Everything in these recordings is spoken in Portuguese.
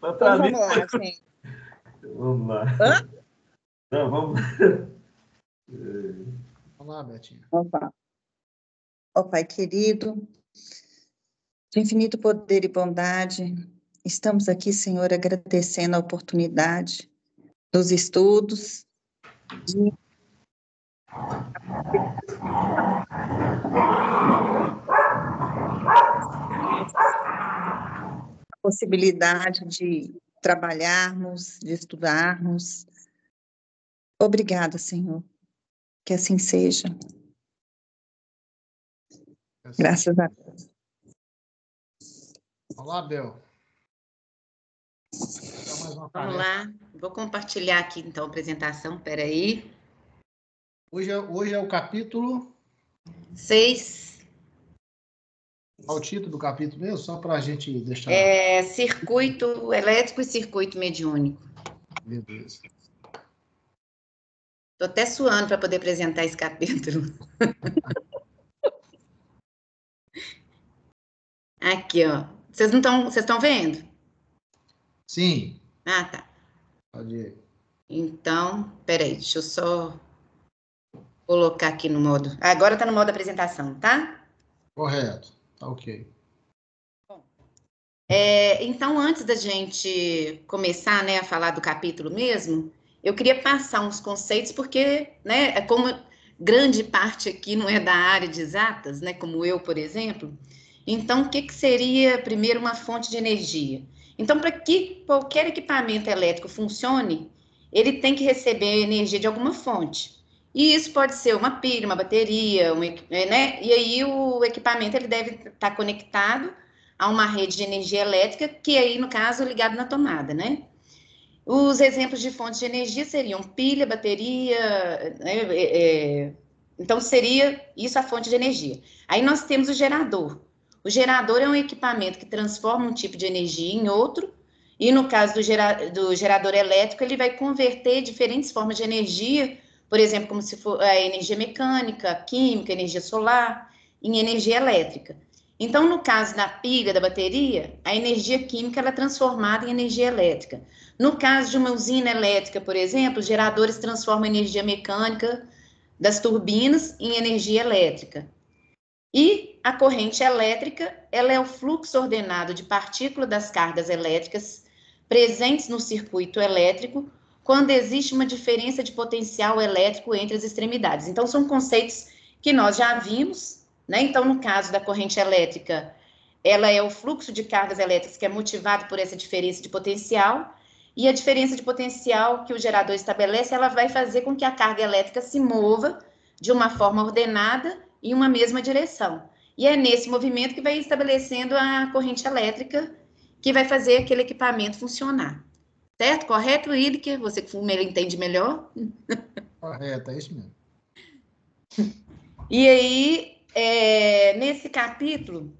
Então, vamos lá, gente. Vamos lá. Hã? Não, vamos. Vamos lá, Betinha. Opa. Ó Pai querido, de infinito poder e bondade, estamos aqui, Senhor, agradecendo a oportunidade dos estudos, de a possibilidade de trabalharmos, de estudarmos. Obrigada, Senhor, que assim seja. Graças a Deus. Olá, Bel. Dá mais uma Vamos tarefa. lá, vou compartilhar aqui então a apresentação, peraí. Hoje é o capítulo... 6, Qual o título do capítulo mesmo? Só para a gente deixar... circuito elétrico e circuito mediúnico. Beleza. Estou até suando para poder apresentar esse capítulo. Aqui, ó. Vocês estão vendo? Sim. Ah, tá. Pode ir. Então, peraí, deixa eu só colocar aqui no modo... Agora está no modo apresentação, tá? Correto. Tá ok. Então, antes da gente começar, né, a falar do capítulo mesmo, eu queria passar uns conceitos, porque, né, como grande parte aqui não é da área de exatas, né, como eu, por exemplo, então, o que seria, primeiro, uma fonte de energia? Então, para que qualquer equipamento elétrico funcione, ele tem que receber energia de alguma fonte. E isso pode ser uma pilha, uma bateria, né, e aí o equipamento ele deve estar conectado a uma rede de energia elétrica, que aí, no caso, ligado na tomada, né? Os exemplos de fontes de energia seriam pilha, bateria, né? Então, seria isso a fonte de energia. Aí nós temos o gerador. O gerador é um equipamento que transforma um tipo de energia em outro, e no caso do gerador elétrico, ele vai converter diferentes formas de energia, por exemplo, como se for a energia mecânica, química, energia solar, em energia elétrica. Então, no caso da pilha, da bateria, a energia química ela é transformada em energia elétrica. No caso de uma usina elétrica, por exemplo, os geradores transformam a energia mecânica das turbinas em energia elétrica. E a corrente elétrica, ela é o fluxo ordenado de partículas das cargas elétricas presentes no circuito elétrico quando existe uma diferença de potencial elétrico entre as extremidades. Então, são conceitos que nós já vimos, né? Então, no caso da corrente elétrica, ela é o fluxo de cargas elétricas que é motivado por essa diferença de potencial, e a diferença de potencial que o gerador estabelece, ela vai fazer com que a carga elétrica se mova de uma forma ordenada em uma mesma direção. E é nesse movimento que vai estabelecendo a corrente elétrica que vai fazer aquele equipamento funcionar. Certo? Correto, Wilker? Você que entende melhor? Correto, é isso mesmo. E aí, nesse capítulo,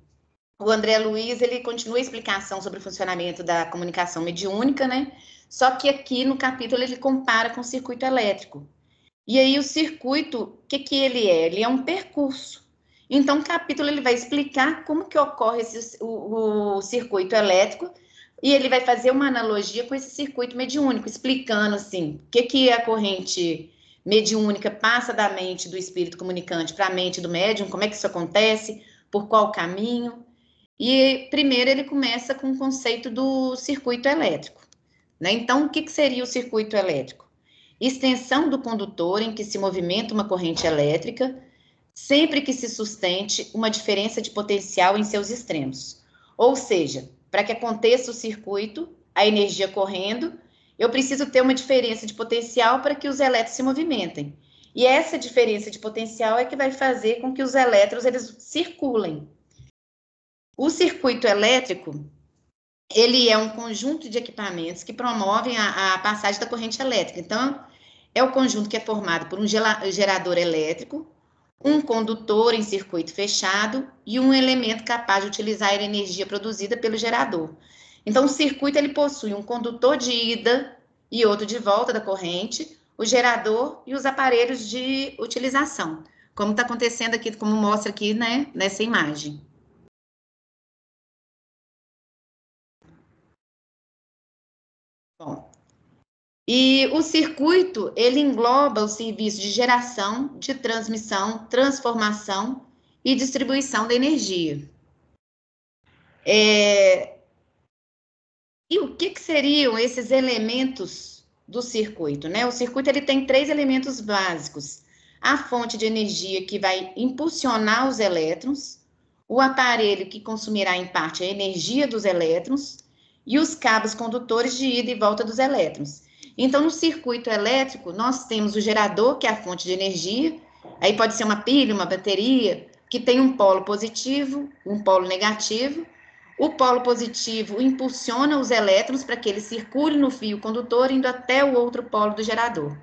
o André Luiz, ele continua a explicação sobre o funcionamento da comunicação mediúnica, né? Só que aqui no capítulo ele compara com o circuito elétrico. E aí o circuito, o que ele é? Ele é um percurso. Então, o capítulo ele vai explicar como que ocorre o circuito elétrico, e ele vai fazer uma analogia com esse circuito mediúnico, explicando assim, o que a corrente mediúnica passa da mente do espírito comunicante para a mente do médium, como é que isso acontece, por qual caminho. E primeiro ele começa com o conceito do circuito elétrico, né? Então, o que seria o circuito elétrico? Extensão do condutor em que se movimenta uma corrente elétrica, sempre que se sustente uma diferença de potencial em seus extremos. Ou seja, para que aconteça o circuito, a energia correndo, eu preciso ter uma diferença de potencial para que os elétrons se movimentem. E essa diferença de potencial é que vai fazer com que os elétrons eles circulem. O circuito elétrico, ele é um conjunto de equipamentos que promovem a passagem da corrente elétrica. Então, é o conjunto que é formado por um gerador elétrico, um condutor em circuito fechado e um elemento capaz de utilizar a energia produzida pelo gerador. Então, o circuito ele possui um condutor de ida e outro de volta da corrente, o gerador e os aparelhos de utilização, como está acontecendo aqui, como mostra aqui, né, nessa imagem. Bom, e o circuito, ele engloba o serviço de geração, de transmissão, transformação e distribuição da energia. E o que seriam esses elementos do circuito, né? O circuito ele tem 3 elementos básicos: a fonte de energia que vai impulsionar os elétrons, o aparelho que consumirá em parte a energia dos elétrons e os cabos condutores de ida e volta dos elétrons. Então, no circuito elétrico, nós temos o gerador, que é a fonte de energia, aí pode ser uma pilha, uma bateria, que tem um polo positivo, um polo negativo. O polo positivo impulsiona os elétrons para que eles circulem no fio condutor, indo até o outro polo do gerador.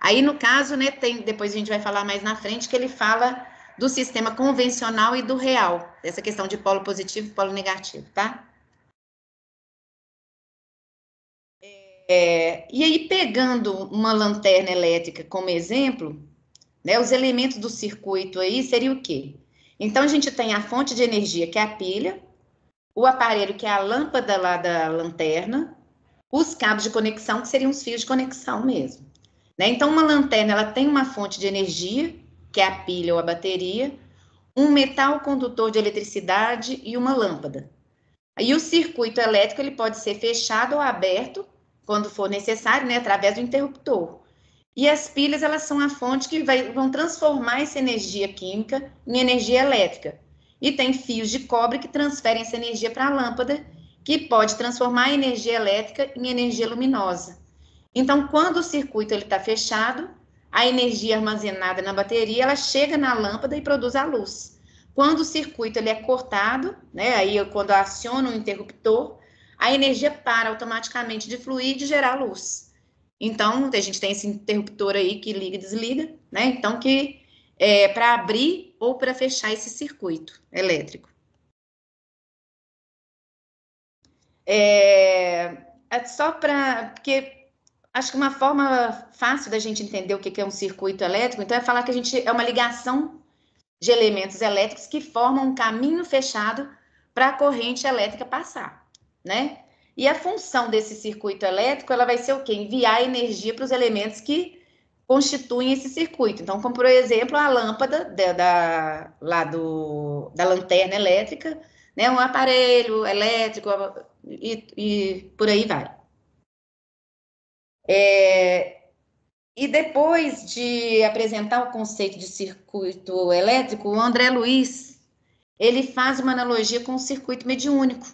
Aí, no caso, né, depois a gente vai falar mais na frente, que ele fala do sistema convencional e do real, essa questão de polo positivo e polo negativo, tá? E aí, pegando uma lanterna elétrica como exemplo, né, os elementos do circuito aí seria o quê? Então, a gente tem a fonte de energia, que é a pilha, o aparelho, que é a lâmpada lá da lanterna, os cabos de conexão, que seriam os fios de conexão mesmo. Né? Então, uma lanterna, ela tem uma fonte de energia, que é a pilha ou a bateria, um metal condutor de eletricidade e uma lâmpada. Aí, o circuito elétrico, ele pode ser fechado ou aberto, quando for necessário, né, através do interruptor. E as pilhas, elas são a fonte que vão transformar essa energia química em energia elétrica. E tem fios de cobre que transferem essa energia para a lâmpada, que pode transformar a energia elétrica em energia luminosa. Então, quando o circuito está fechado, a energia armazenada na bateria, ela chega na lâmpada e produz a luz. Quando o circuito ele é cortado, né, aí quando aciona o interruptor, a energia para automaticamente de fluir e de gerar luz. Então, a gente tem esse interruptor aí que liga e desliga, né? Então, que é para abrir ou para fechar esse circuito elétrico. Só para... Porque acho que uma forma fácil da gente entender o que é um circuito elétrico, então, é falar que é uma ligação de elementos elétricos que formam um caminho fechado para a corrente elétrica passar, né? E a função desse circuito elétrico, ela vai ser o quê? Enviar energia para os elementos que constituem esse circuito. Então, como por exemplo, a lâmpada da lanterna elétrica, né? Um aparelho elétrico e por aí vai. E depois de apresentar o conceito de circuito elétrico, o André Luiz, ele faz uma analogia com o circuito mediúnico.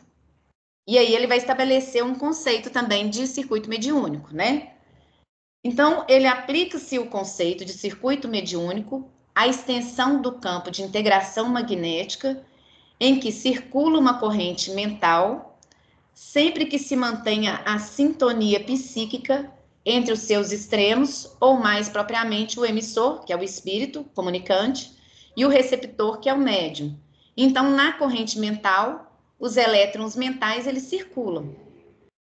E aí ele vai estabelecer um conceito também de circuito mediúnico, né? Então, ele aplica-se o conceito de circuito mediúnico à extensão do campo de integração magnética, em que circula uma corrente mental, sempre que se mantenha a sintonia psíquica entre os seus extremos, ou mais propriamente o emissor, que é o espírito comunicante, e o receptor, que é o médium. Então, na corrente mental, os elétrons mentais, eles circulam,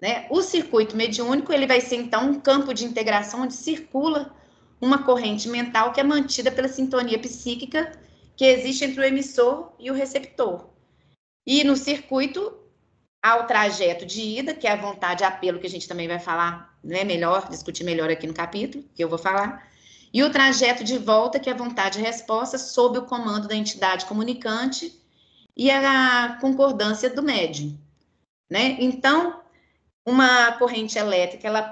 né? O circuito mediúnico, ele vai ser, então, um campo de integração onde circula uma corrente mental que é mantida pela sintonia psíquica que existe entre o emissor e o receptor. E no circuito, há o trajeto de ida, que é a vontade e apelo, que a gente também vai falar, né, melhor, discutir melhor aqui no capítulo, que eu vou falar, e o trajeto de volta, que é a vontade e resposta, sob o comando da entidade comunicante, e a concordância do médium, né? Então, uma corrente elétrica, ela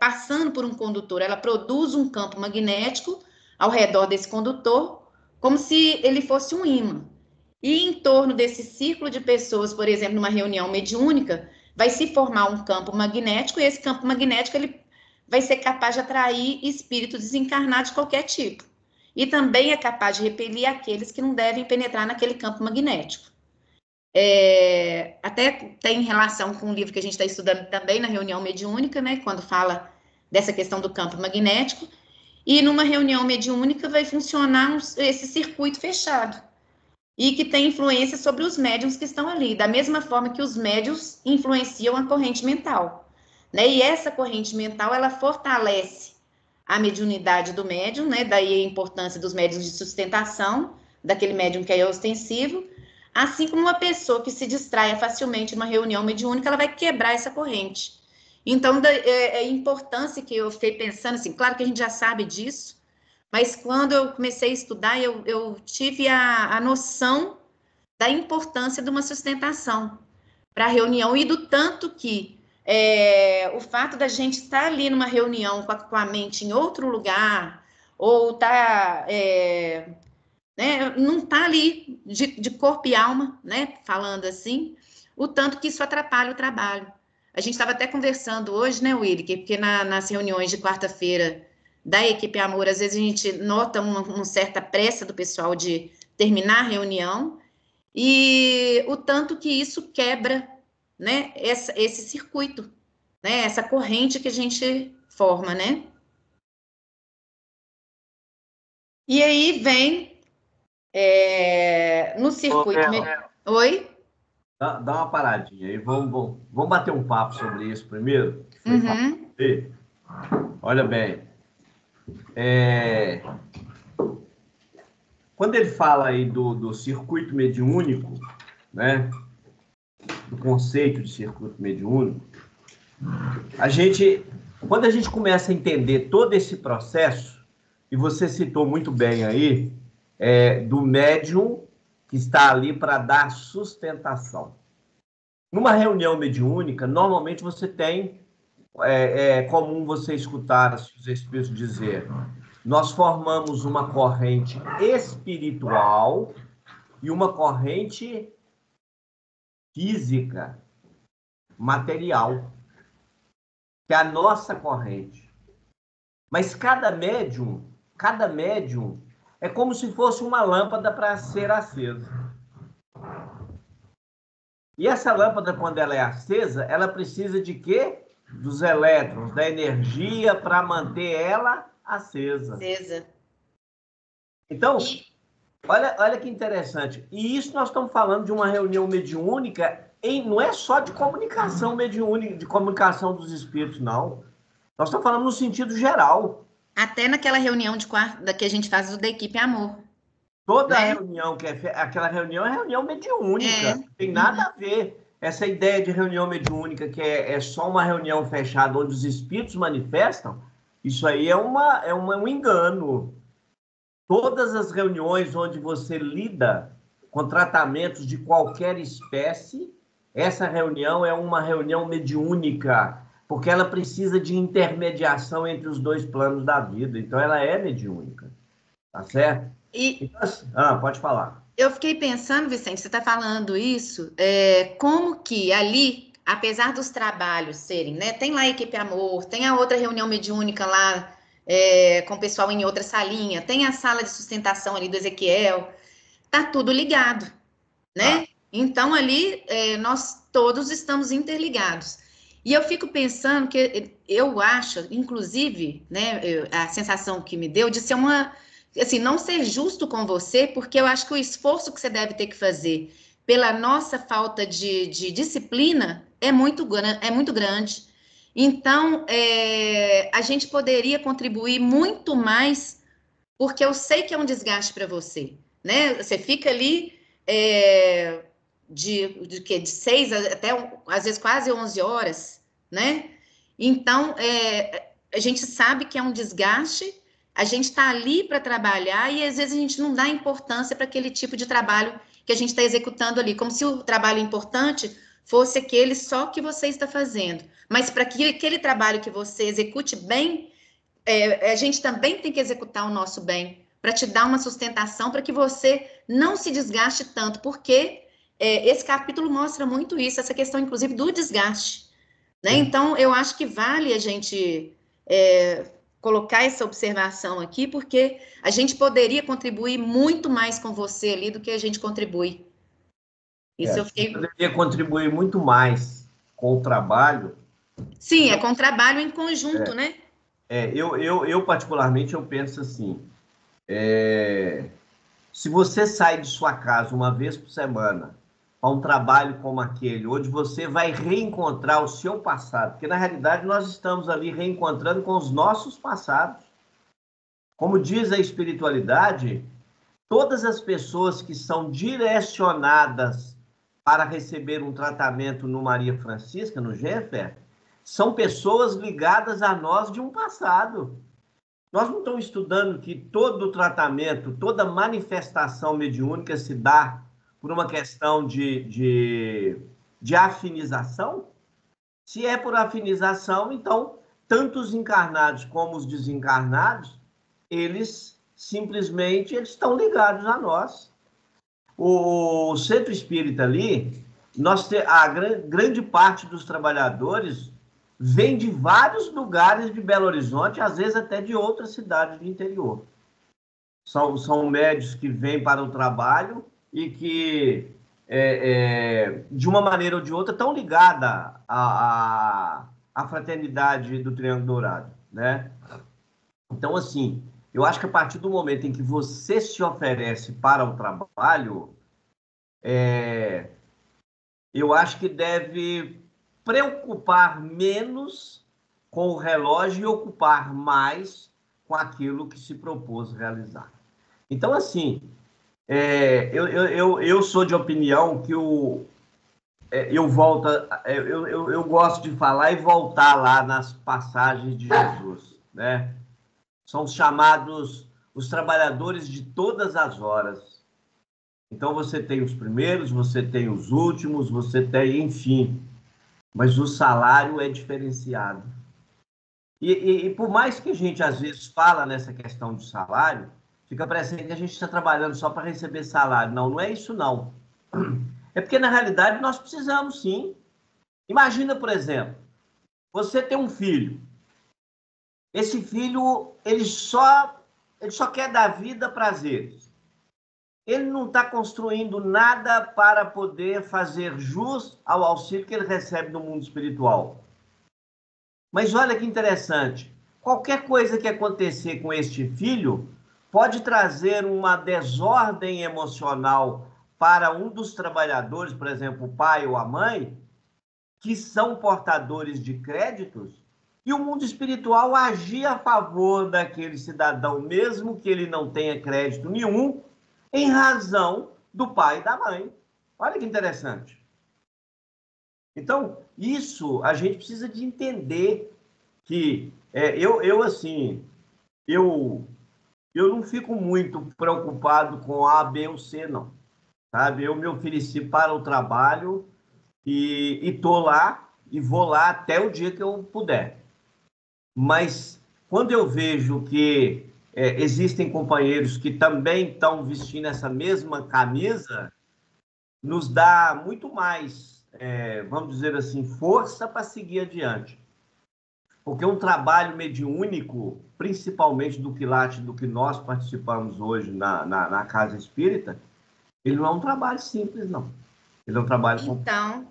passando por um condutor, ela produz um campo magnético ao redor desse condutor, como se ele fosse um ímã. E em torno desse círculo de pessoas, por exemplo, numa reunião mediúnica, vai se formar um campo magnético, e esse campo magnético ele vai ser capaz de atrair espíritos desencarnados de qualquer tipo. E também é capaz de repelir aqueles que não devem penetrar naquele campo magnético. Até tem relação com um livro que a gente está estudando também na reunião mediúnica, né, quando fala dessa questão do campo magnético, e numa reunião mediúnica vai funcionar esse circuito fechado, e que tem influência sobre os médiums que estão ali, da mesma forma que os médiums influenciam a corrente mental, né, e essa corrente mental, ela fortalece a mediunidade do médium, né? Daí a importância dos médiums de sustentação, daquele médium que é ostensivo, assim como uma pessoa que se distraia facilmente numa reunião mediúnica, ela vai quebrar essa corrente. Então, a importância que eu fiquei pensando, assim, claro que a gente já sabe disso, mas quando eu comecei a estudar, eu tive a noção da importância de uma sustentação para a reunião e do tanto que o fato da gente estar ali numa reunião com a mente em outro lugar, ou tá, né, não está ali de corpo e alma, né, falando assim, o tanto que isso atrapalha o trabalho. A gente estava até conversando hoje, né, Willy, porque nas reuniões de quarta-feira da equipe Amor, às vezes a gente nota uma certa pressa do pessoal de terminar a reunião, e o tanto que isso quebra, né, esse circuito, né, essa corrente que a gente forma, né? E aí vem no circuito... Oi? Dá uma paradinha aí, vamos bater um papo sobre isso primeiro, que foi Uhum. Olha bem, quando ele fala aí do circuito mediúnico, né, do conceito de circuito mediúnico, quando a gente começa a entender todo esse processo, e você citou muito bem aí, do médium que está ali para dar sustentação. Numa reunião mediúnica, normalmente você tem, é comum você escutar os espíritos dizer, nós formamos uma corrente espiritual e uma corrente física, material, que é a nossa corrente. Mas cada médium é como se fosse uma lâmpada para ser acesa. E essa lâmpada, quando ela é acesa, ela precisa de quê? Dos elétrons, da energia para manter ela acesa. Então, olha que interessante. E isso nós estamos falando de uma reunião mediúnica, não é só de comunicação mediúnica, de comunicação dos espíritos, não. Nós estamos falando no sentido geral. Até naquela reunião de quarta que a gente faz da equipe Amor. Toda reunião aquela reunião é reunião mediúnica, não tem nada a ver. Essa ideia de reunião mediúnica, que é só uma reunião fechada onde os espíritos manifestam, isso aí é um engano. Todas as reuniões onde você lida com tratamentos de qualquer espécie, essa reunião é uma reunião mediúnica, porque ela precisa de intermediação entre os dois planos da vida. Então, ela é mediúnica. Tá certo? Então, pode falar. Eu fiquei pensando, Vicente, você está falando isso, como que ali, apesar dos trabalhos serem, né? Tem lá a equipe Amor, tem a outra reunião mediúnica lá, com o pessoal em outra salinha, tem a sala de sustentação ali do Ezequiel, tá tudo ligado, né? Então, ali, nós todos estamos interligados. E eu fico pensando que eu acho, inclusive, né, a sensação que me deu de ser assim, não ser justo com você, porque eu acho que o esforço que você deve ter que fazer pela nossa falta de disciplina é muito grande. Então, a gente poderia contribuir muito mais, porque eu sei que é um desgaste para você, né? Você fica ali de 6 até, às vezes, quase 11 horas, né? Então, a gente sabe que é um desgaste, a gente está ali para trabalhar e, às vezes, a gente não dá importância para aquele tipo de trabalho que a gente está executando ali, como se o trabalho importante fosse aquele só que você está fazendo. Mas para que aquele trabalho que você execute bem, a gente também tem que executar o nosso bem, para te dar uma sustentação, para que você não se desgaste tanto, porque esse capítulo mostra muito isso, essa questão, inclusive, do desgaste, né? Então, eu acho que vale a gente colocar essa observação aqui, porque a gente poderia contribuir muito mais com você ali do que a gente contribui. Isso eu fiquei... Poderia contribuir muito mais com o trabalho. Sim, com o trabalho em conjunto, né? Eu particularmente, eu penso assim, se você sai de sua casa uma vez por semana para um trabalho como aquele, onde você vai reencontrar o seu passado, porque na realidade nós estamos ali reencontrando com os nossos passados. Como diz a espiritualidade, todas as pessoas que são direcionadas para receber um tratamento no Maria Francisca, no Jeffer, são pessoas ligadas a nós de um passado. Nós não estamos estudando que todo o tratamento, toda manifestação mediúnica se dá por uma questão de afinização? Se é por afinização, então, tanto os encarnados como os desencarnados, eles simplesmente estão ligados a nós. O centro espírita ali, a grande parte dos trabalhadores vem de vários lugares de Belo Horizonte, às vezes até de outras cidades do interior. São médios que vêm para o trabalho e que, de uma maneira ou de outra, estão ligados à fraternidade do Triângulo Dourado, né? Então, assim, eu acho que a partir do momento em que você se oferece para o trabalho, eu acho que deve preocupar menos com o relógio e ocupar mais com aquilo que se propôs realizar. Então, assim, eu sou de opinião que eu gosto de falar e voltar lá nas passagens de Jesus, né? São os chamados os trabalhadores de todas as horas. Então, você tem os primeiros, você tem os últimos, você tem, enfim, mas o salário é diferenciado. E por mais que a gente, às vezes, fala nessa questão de salário, fica parecendo que a gente está trabalhando só para receber salário. Não, não é isso, não. É porque, na realidade, nós precisamos, sim. Imagina, por exemplo, você tem um filho. Esse filho, ele só quer dar vida prazeres. Ele não está construindo nada para poder fazer jus ao auxílio que ele recebe no mundo espiritual. Mas olha que interessante. Qualquer coisa que acontecer com este filho pode trazer uma desordem emocional para um dos trabalhadores, por exemplo, o pai ou a mãe, que são portadores de créditos, e o mundo espiritual agir a favor daquele cidadão, mesmo que ele não tenha crédito nenhum, em razão do pai e da mãe. Olha que interessante. Então, isso a gente precisa de entender que eu não fico muito preocupado com A, B ou C, não. Sabe? Eu me ofereci para o trabalho e estou lá e vou lá até o dia que eu puder. Mas quando eu vejo que existem companheiros que também estão vestindo essa mesma camisa, nos dá muito mais, vamos dizer assim, força para seguir adiante. Porque um trabalho mediúnico, principalmente do quilate do que nós participamos hoje na Casa Espírita, ele não é um trabalho simples, não. Ele é um trabalho... Então,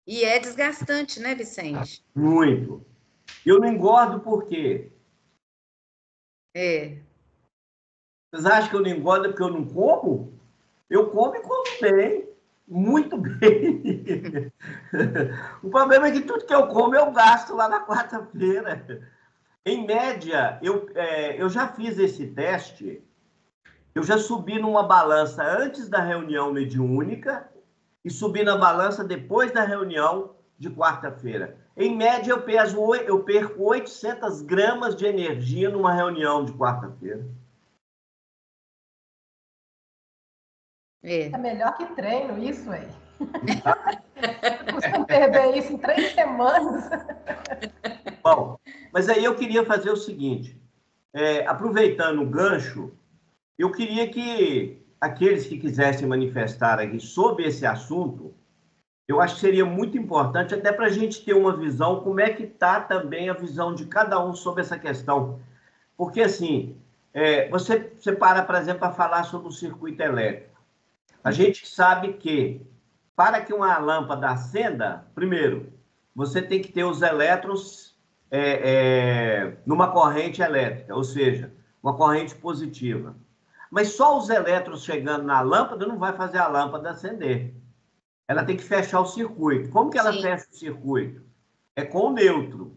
e é desgastante, né, Vicente? Muito. Eu não engordo por quê? Vocês acham que eu não engordo porque eu não como? Eu como e como bem. Muito bem. O problema é que tudo que eu como eu gasto lá na quarta-feira. Em média, eu já fiz esse teste, eu já subi numa balança antes da reunião mediúnica e subi na balança depois da reunião de quarta-feira. Em média, eu perco 800 gramas de energia numa reunião de quarta-feira. É melhor que treino isso aí. Eu costumo perder isso em 3 semanas. Bom, mas aí eu queria fazer o seguinte, aproveitando o gancho, eu queria que aqueles que quisessem manifestar aqui sobre esse assunto, eu acho que seria muito importante, até para a gente ter uma visão, como é que está também a visão de cada um sobre essa questão. Porque, assim, você para, por exemplo, para falar sobre o circuito elétrico. A gente sabe que, para que uma lâmpada acenda, primeiro, você tem que ter os elétrons numa corrente elétrica, ou seja, uma corrente positiva. Mas só os elétrons chegando na lâmpada não vai fazer a lâmpada acender. Ela tem que fechar o circuito. Como que ela fecha o circuito? É com o nêutron.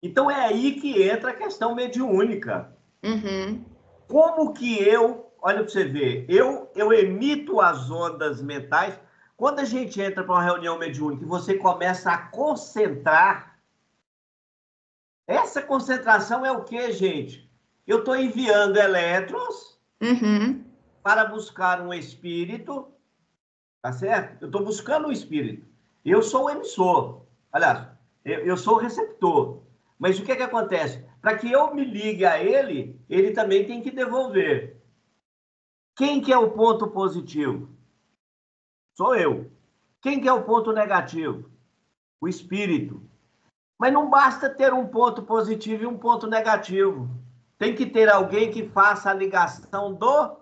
Então, é aí que entra a questão mediúnica. Uhum. Como que olha para você ver, eu emito as ondas mentais, Quando a gente entra para uma reunião mediúnica e você começa a concentrar, essa concentração é o quê, gente? Eu estou enviando elétrons para buscar um espírito, tá certo? Eu estou buscando um espírito. Eu sou o emissor. Aliás, eu sou o receptor. Mas o que acontece? Para que eu me ligue a ele, ele também tem que devolver. Quem que é o ponto positivo? Sou eu. Quem que é o ponto negativo? O espírito. Mas não basta ter um ponto positivo e um ponto negativo. Tem que ter alguém que faça a ligação do...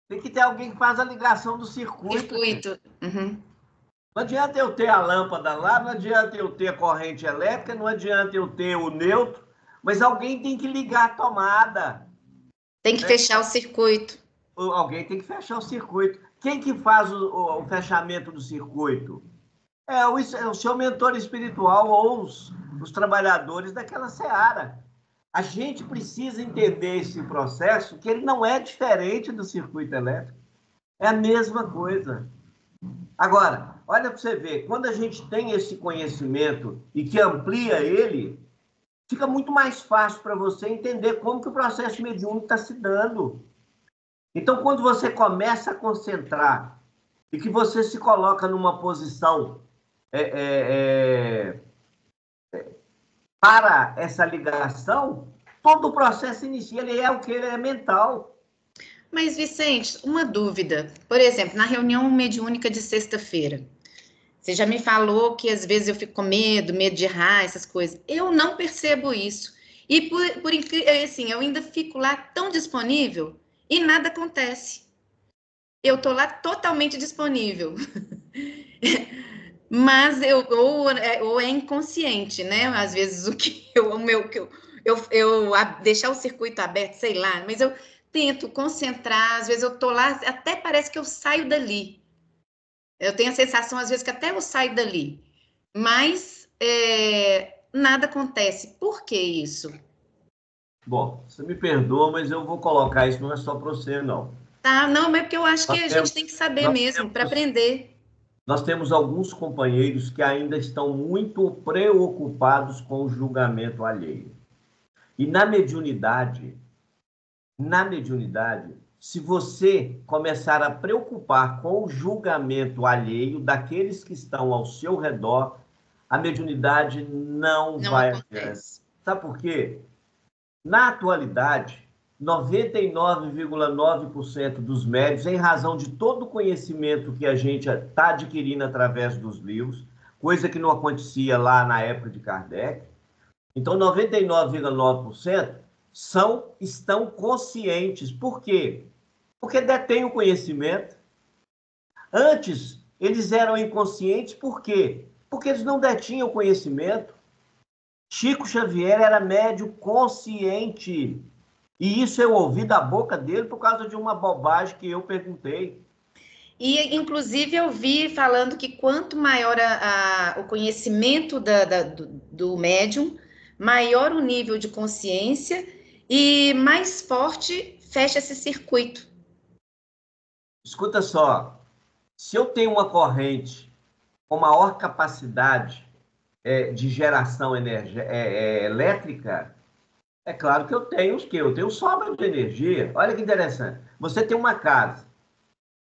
Tem que ter alguém que faça a ligação do circuito. Não adianta eu ter a lâmpada lá, não adianta eu ter a corrente elétrica, não adianta eu ter o neutro, mas alguém tem que ligar a tomada. Tem que fechar o circuito. Alguém tem que fechar o circuito. Quem que faz o fechamento do circuito? É o seu mentor espiritual ou os trabalhadores daquela seara. A gente precisa entender esse processo, que ele não é diferente do circuito elétrico. É a mesma coisa. Agora, olha para você ver, quando a gente tem esse conhecimento e que amplia ele, fica muito mais fácil para você entender como que o processo mediúnico está se dando. Então, quando você começa a concentrar e que você se coloca numa posição para essa ligação, todo o processo inicia, ele é o que? Ele é mental. Mas, Vicente, uma dúvida. Por exemplo, na reunião mediúnica de sexta-feira, você já me falou que às vezes eu fico com medo de errar, essas coisas. Eu não percebo isso. E assim, eu ainda fico lá tão disponível e nada acontece. Eu estou lá totalmente disponível. Mas ou é inconsciente, né? Às vezes deixar o circuito aberto, sei lá, mas eu tento concentrar, às vezes eu tô lá, até parece que eu saio dali. Eu tenho a sensação, às vezes, que até eu saio dali. Mas nada acontece. Por que isso? Bom, você me perdoa, mas eu vou colocar isso, não é só para você, não. Tá, não, mas porque eu acho que a gente tem que saber mesmo, para aprender. Nós temos alguns companheiros que ainda estão muito preocupados com o julgamento alheio. E na mediunidade, se você começar a preocupar com o julgamento alheio daqueles que estão ao seu redor, a mediunidade não vai acontece. Sabe por quê? Na atualidade, 99,9% dos médiuns, em razão de todo o conhecimento que a gente está adquirindo através dos livros, coisa que não acontecia lá na época de Kardec, então 99,9% estão conscientes. Por quê? Porque detêm o conhecimento. Antes, eles eram inconscientes, por quê? Porque eles não detinham o conhecimento. Chico Xavier era médium consciente. E isso eu ouvi da boca dele por causa de uma bobagem que eu perguntei. E, inclusive, eu vi falando que quanto maior o conhecimento do médium, maior o nível de consciência e mais forte fecha esse circuito. Escuta só, se eu tenho uma corrente com maior capacidade de geração elétrica, é claro que eu tenho o quê? Eu tenho sobra de energia. Olha que interessante. Você tem uma casa.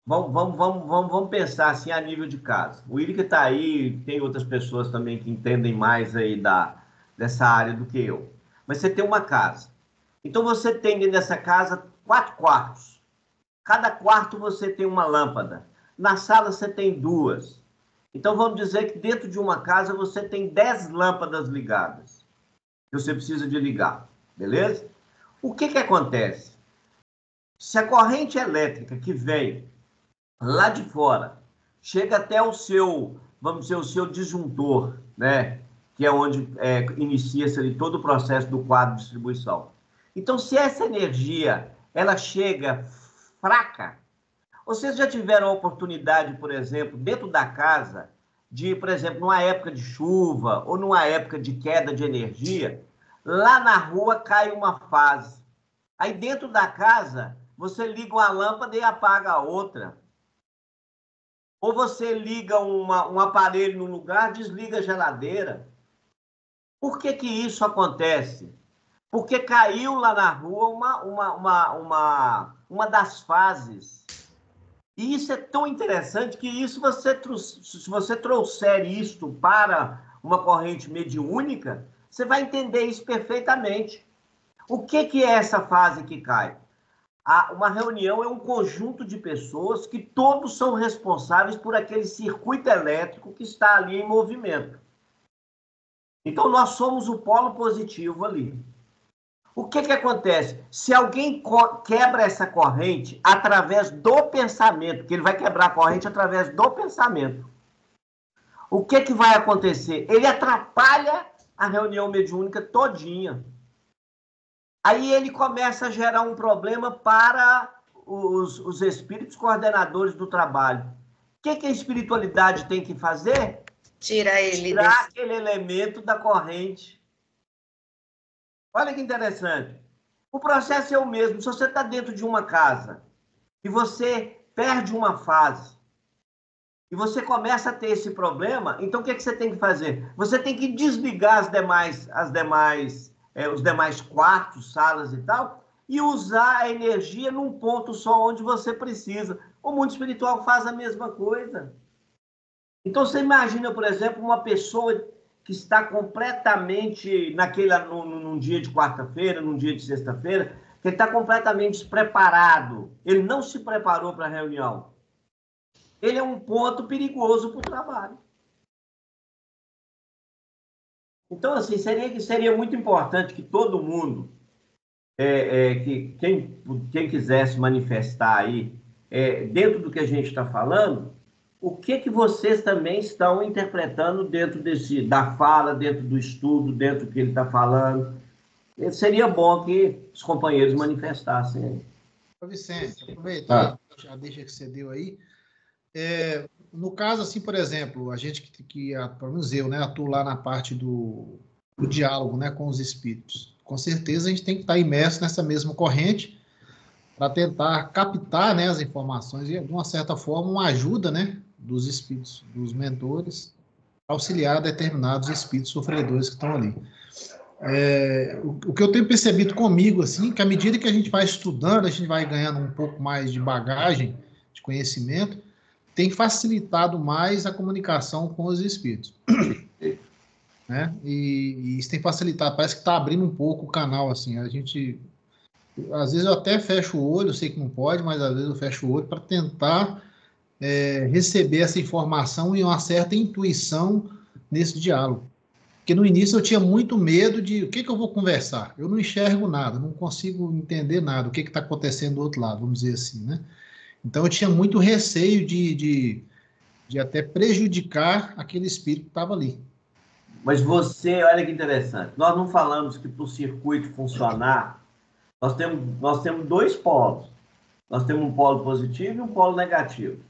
Vamos pensar assim a nível de casa. O Willi que está aí, tem outras pessoas também que entendem mais aí dessa área do que eu. Mas você tem uma casa. Então você tem dentro dessa casa 4 quartos. Cada quarto você tem uma lâmpada. Na sala você tem 2. Então vamos dizer que dentro de uma casa você tem 10 lâmpadas ligadas. Que você precisa de ligar. Beleza? O que acontece? Se a corrente elétrica que vem lá de fora chega até o seu, vamos dizer, o seu disjuntor, né? Que é onde inicia-se ali todo o processo do quadro de distribuição. Então, se essa energia ela chega fraca, vocês já tiveram a oportunidade, por exemplo, dentro da casa, de, por exemplo, numa época de chuva ou numa época de queda de energia, lá na rua cai uma fase. Aí dentro da casa você liga uma lâmpada e apaga a outra. Ou você liga um aparelho no lugar, desliga a geladeira. Por que que isso acontece? Porque caiu lá na rua uma das fases. E isso é tão interessante que isso se você trouxer isto para uma corrente mediúnica, você vai entender isso perfeitamente. O que é essa fase que cai? Uma reunião é um conjunto de pessoas que todos são responsáveis por aquele circuito elétrico que está ali em movimento. Então, nós somos o polo positivo ali. O que acontece? Se alguém quebra essa corrente através do pensamento, que ele vai quebrar a corrente através do pensamento, o que vai acontecer? Ele atrapalha a reunião mediúnica todinha. Aí ele começa a gerar um problema para os espíritos coordenadores do trabalho. O que a espiritualidade tem que fazer? Tirar aquele elemento da corrente. Olha que interessante. O processo é o mesmo. Se você está dentro de uma casa e você perde uma fase e você começa a ter esse problema, então o que você tem que fazer? Você tem que desligar os demais quartos, salas e tal, e usar a energia num ponto só onde você precisa. O mundo espiritual faz a mesma coisa. Então, você imagina, por exemplo, uma pessoa que está completamente num dia de quarta-feira, num dia de sexta-feira, que ele está completamente despreparado. Ele não se preparou para a reunião. Ele é um ponto perigoso para o trabalho. Então, assim, seria muito importante que todo mundo, que quem quisesse manifestar aí, dentro do que a gente está falando, o que vocês também estão interpretando dentro da fala, dentro do estudo, dentro do que ele está falando. Seria bom que os companheiros manifestassem aí. Vicente, aproveita, já deixa que você deu aí. No caso, assim, por exemplo, a gente pelo menos eu, né, atuo lá na parte do diálogo, né, com os espíritos. Com certeza a gente tem que estar imerso nessa mesma corrente para tentar captar, né, as informações e, de uma certa forma, uma ajuda, né, dos espíritos, dos mentores, auxiliar determinados espíritos sofredores que estão ali. O que eu tenho percebido comigo, assim, que à medida que a gente vai estudando, a gente vai ganhando um pouco mais de bagagem, de conhecimento, tem facilitado mais a comunicação com os espíritos. Né? E isso tem facilitado, parece que está abrindo um pouco o canal, assim, a gente... Às vezes eu até fecho o olho, eu sei que não pode, mas às vezes eu fecho o olho para tentar receber essa informação e uma certa intuição nesse diálogo. Porque no início eu tinha muito medo de o que eu vou conversar. Eu não enxergo nada, não consigo entender nada, o que está acontecendo do outro lado, vamos dizer assim, né? Então eu tinha muito receio de até prejudicar aquele espírito que estava ali. Mas olha que interessante, nós não falamos que para o circuito funcionar, nós temos dois polos. Nós temos um polo positivo e um polo negativo.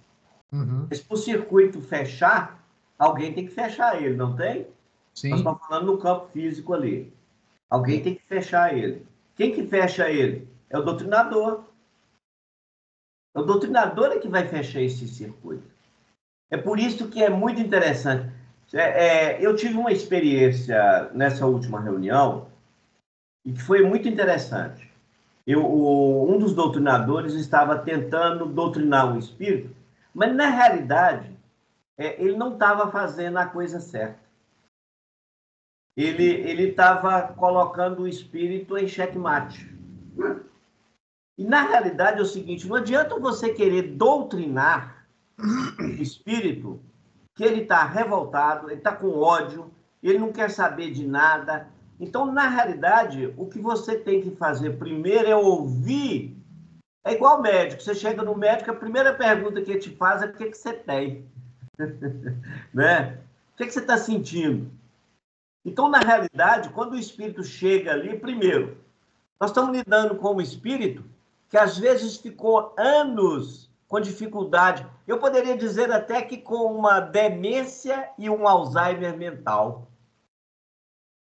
Uhum. Mas para o circuito fechar, alguém tem que fechar ele, não tem? Sim. Nós estamos falando no campo físico ali. Alguém tem que fechar ele. Quem que fecha ele? É o doutrinador. O doutrinador é que vai fechar esse circuito. É por isso que é muito interessante. Eu tive uma experiência nessa última reunião e que foi muito interessante. Um dos doutrinadores estava tentando doutrinar um espírito, mas, na realidade, ele não estava fazendo a coisa certa. Ele estava colocando o espírito em xeque-mate. E, na realidade, é o seguinte, não adianta você querer doutrinar o espírito que ele está revoltado, ele está com ódio, ele não quer saber de nada. Então, na realidade, o que você tem que fazer primeiro é ouvir. É igual médico. Você chega no médico, a primeira pergunta que ele te faz é o que você tem. Né? O que você está sentindo? Então, na realidade, quando o espírito chega ali, primeiro, nós estamos lidando com um espírito que às vezes ficou anos com dificuldade. Eu poderia dizer até que com uma demência e um Alzheimer mental.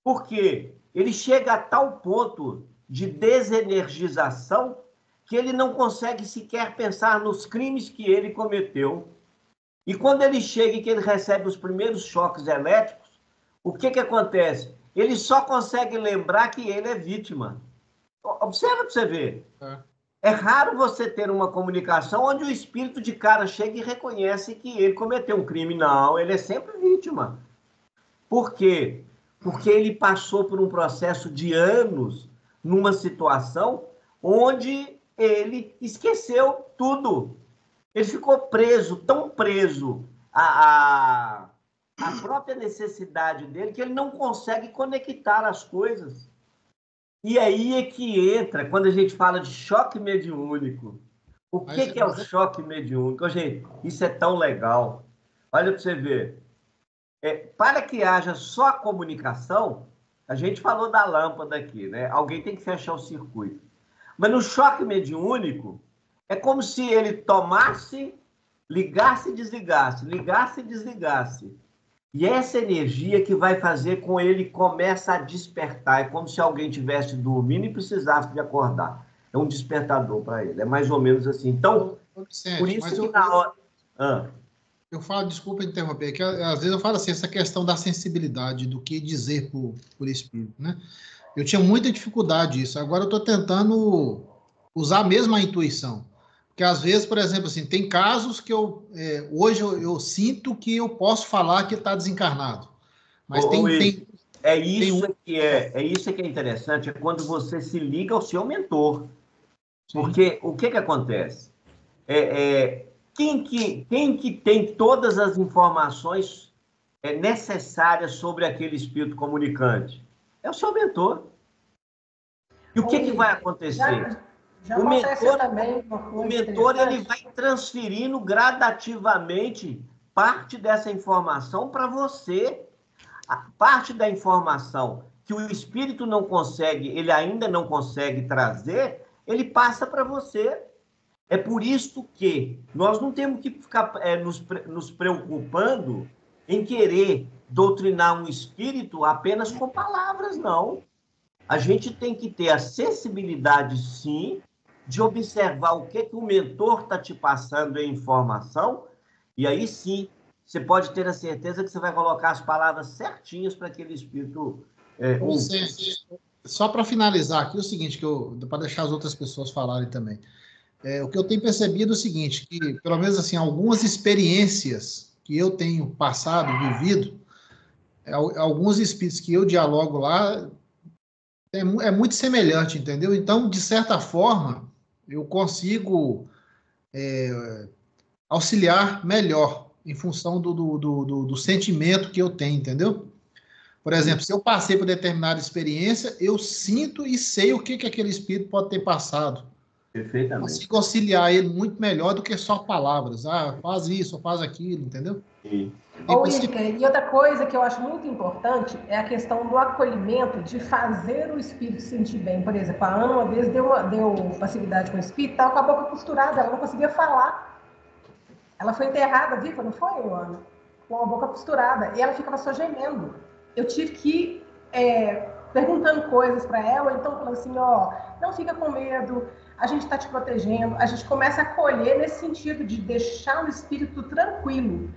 Por quê? Ele chega a tal ponto de desenergização que ele não consegue sequer pensar nos crimes que ele cometeu. E quando ele chega e que ele recebe os primeiros choques elétricos, o que acontece? Ele só consegue lembrar que ele é vítima. Observa para você ver. É raro você ter uma comunicação onde o espírito de cara chega e reconhece que ele cometeu um crime. Não, ele é sempre vítima. Por quê? Porque ele passou por um processo de anos numa situação onde ele esqueceu tudo. Ele ficou preso, tão preso à própria necessidade dele, que ele não consegue conectar as coisas. E aí é que entra, quando a gente fala de choque mediúnico. O que é o choque mediúnico? Gente, isso é tão legal. Olha para você ver. Para que haja só a comunicação, a gente falou da lâmpada aqui, né? Alguém tem que fechar o circuito. Mas no choque mediúnico, é como se ele tomasse, ligasse e desligasse, ligasse e desligasse. E essa energia que vai fazer com ele começa a despertar. É como se alguém estivesse dormindo e precisasse de acordar. É um despertador para ele. É mais ou menos assim. Então, por isso que na hora... Eu falo, desculpa interromper, que às vezes eu falo assim, essa questão da sensibilidade, do que dizer por espírito, né? Eu tinha muita dificuldade nisso. Agora eu estou tentando usar mesmo a intuição. Porque às vezes, por exemplo, assim, tem casos que hoje eu sinto que eu posso falar que está desencarnado. Mas isso que é interessante, é quando você se liga ao seu mentor. Sim. Porque o que acontece? Quem que tem todas as informações necessárias sobre aquele espírito comunicante? É o seu mentor. E o que vai acontecer? O mentor ele vai transferindo gradativamente parte dessa informação para você. A parte da informação que o espírito não consegue, ele ainda não consegue trazer, ele passa para você. É por isso que nós não temos que ficar nos preocupando em querer doutrinar um espírito apenas com palavras, não. A gente tem que ter a sensibilidade, sim, de observar o que o mentor está te passando em informação, e aí sim, você pode ter a certeza que você vai colocar as palavras certinhas para aquele espírito ouvir. Só para finalizar aqui, o seguinte, para deixar as outras pessoas falarem também. O que eu tenho percebido é o seguinte, que pelo menos assim, algumas experiências que eu tenho passado, vivido, alguns espíritos que eu dialogo lá, é muito semelhante, entendeu? Então, de certa forma, eu consigo auxiliar melhor em função do sentimento que eu tenho, entendeu? Por exemplo, se eu passei por determinada experiência, eu sinto e sei o que aquele espírito pode ter passado. Perfeitamente. Consigo auxiliar ele muito melhor do que só palavras. Ah, faz isso, faz aquilo, entendeu? Sim. E outra coisa que eu acho muito importante é a questão do acolhimento, de fazer o espírito se sentir bem. Por exemplo, a Ana uma vez deu facilidade com o espírito, estava com a boca costurada, ela não conseguia falar. Ela foi enterrada viva, não foi, Ana? Com a boca costurada. E ela ficava só gemendo. Eu tive que ir perguntando coisas para ela, ou então falando assim, não fica com medo, a gente está te protegendo. A gente começa a acolher nesse sentido de deixar o espírito tranquilo.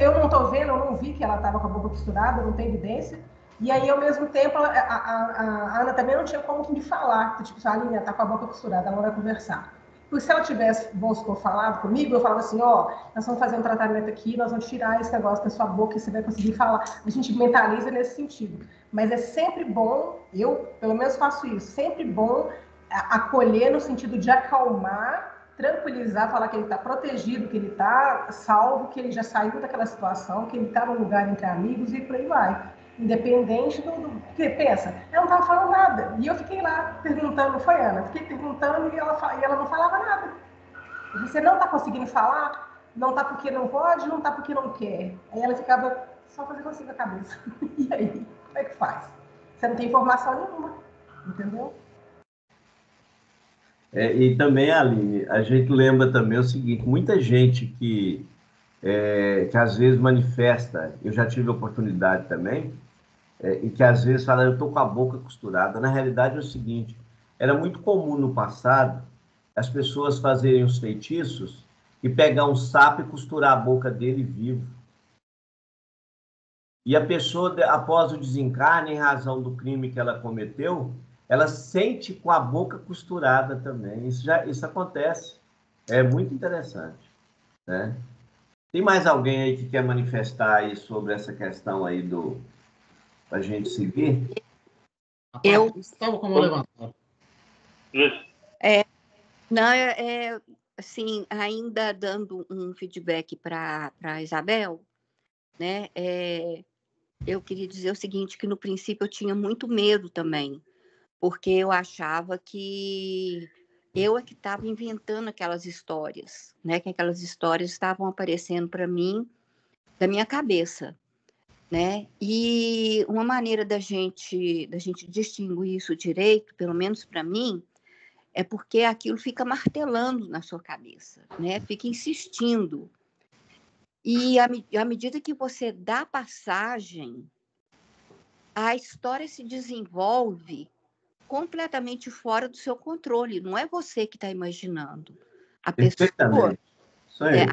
Eu não estou vendo, eu não vi que ela estava com a boca costurada, não tem evidência. E aí, ao mesmo tempo, a Ana também não tinha como me falar. Tipo, a Aline está com a boca costurada, ela não vai conversar. Porque se ela tivesse, vamos supor, falado comigo, eu falava assim, nós vamos fazer um tratamento aqui, nós vamos tirar esse negócio da sua boca e você vai conseguir falar. A gente mentaliza nesse sentido. Mas é sempre bom, eu pelo menos faço isso, sempre bom acolher no sentido de acalmar, tranquilizar, falar que ele está protegido, que ele está salvo, que ele já saiu daquela situação, que ele está num lugar entre amigos e por aí vai. Independente porque pensa, eu não estava falando nada. E eu fiquei lá perguntando, foi Ana, fiquei perguntando e ela não falava nada. Você não está conseguindo falar? Não está porque não pode, não está porque não quer. Aí ela ficava só fazendo assim com a cabeça. E aí, como é que faz? Você não tem informação nenhuma, entendeu? E também, Aline, a gente lembra também o seguinte, muita gente que às vezes manifesta, eu já tive a oportunidade também, e que às vezes fala, eu estou com a boca costurada. Na realidade é o seguinte, era muito comum no passado as pessoas fazerem os feitiços e pegar um sapo e costurar a boca dele vivo. E a pessoa, após o desencarne, em razão do crime que ela cometeu, ela sente com a boca costurada também. Isso acontece. É muito interessante, né? Tem mais alguém aí que quer manifestar aí sobre essa questão aí pra gente seguir? Eu estava com a mão levantada. Não, assim, ainda dando um feedback para a Isabel, né? Eu queria dizer o seguinte, que no princípio eu tinha muito medo também, porque eu achava que eu é que estava inventando aquelas histórias, né? Que aquelas histórias estavam aparecendo para mim da minha cabeça, né? E uma maneira da gente distinguir isso direito, pelo menos para mim, é porque aquilo fica martelando na sua cabeça, né? Fica insistindo. E à medida que você dá passagem, a história se desenvolve completamente fora do seu controle. Não é você que está imaginando. Perfeitamente. Isso aí.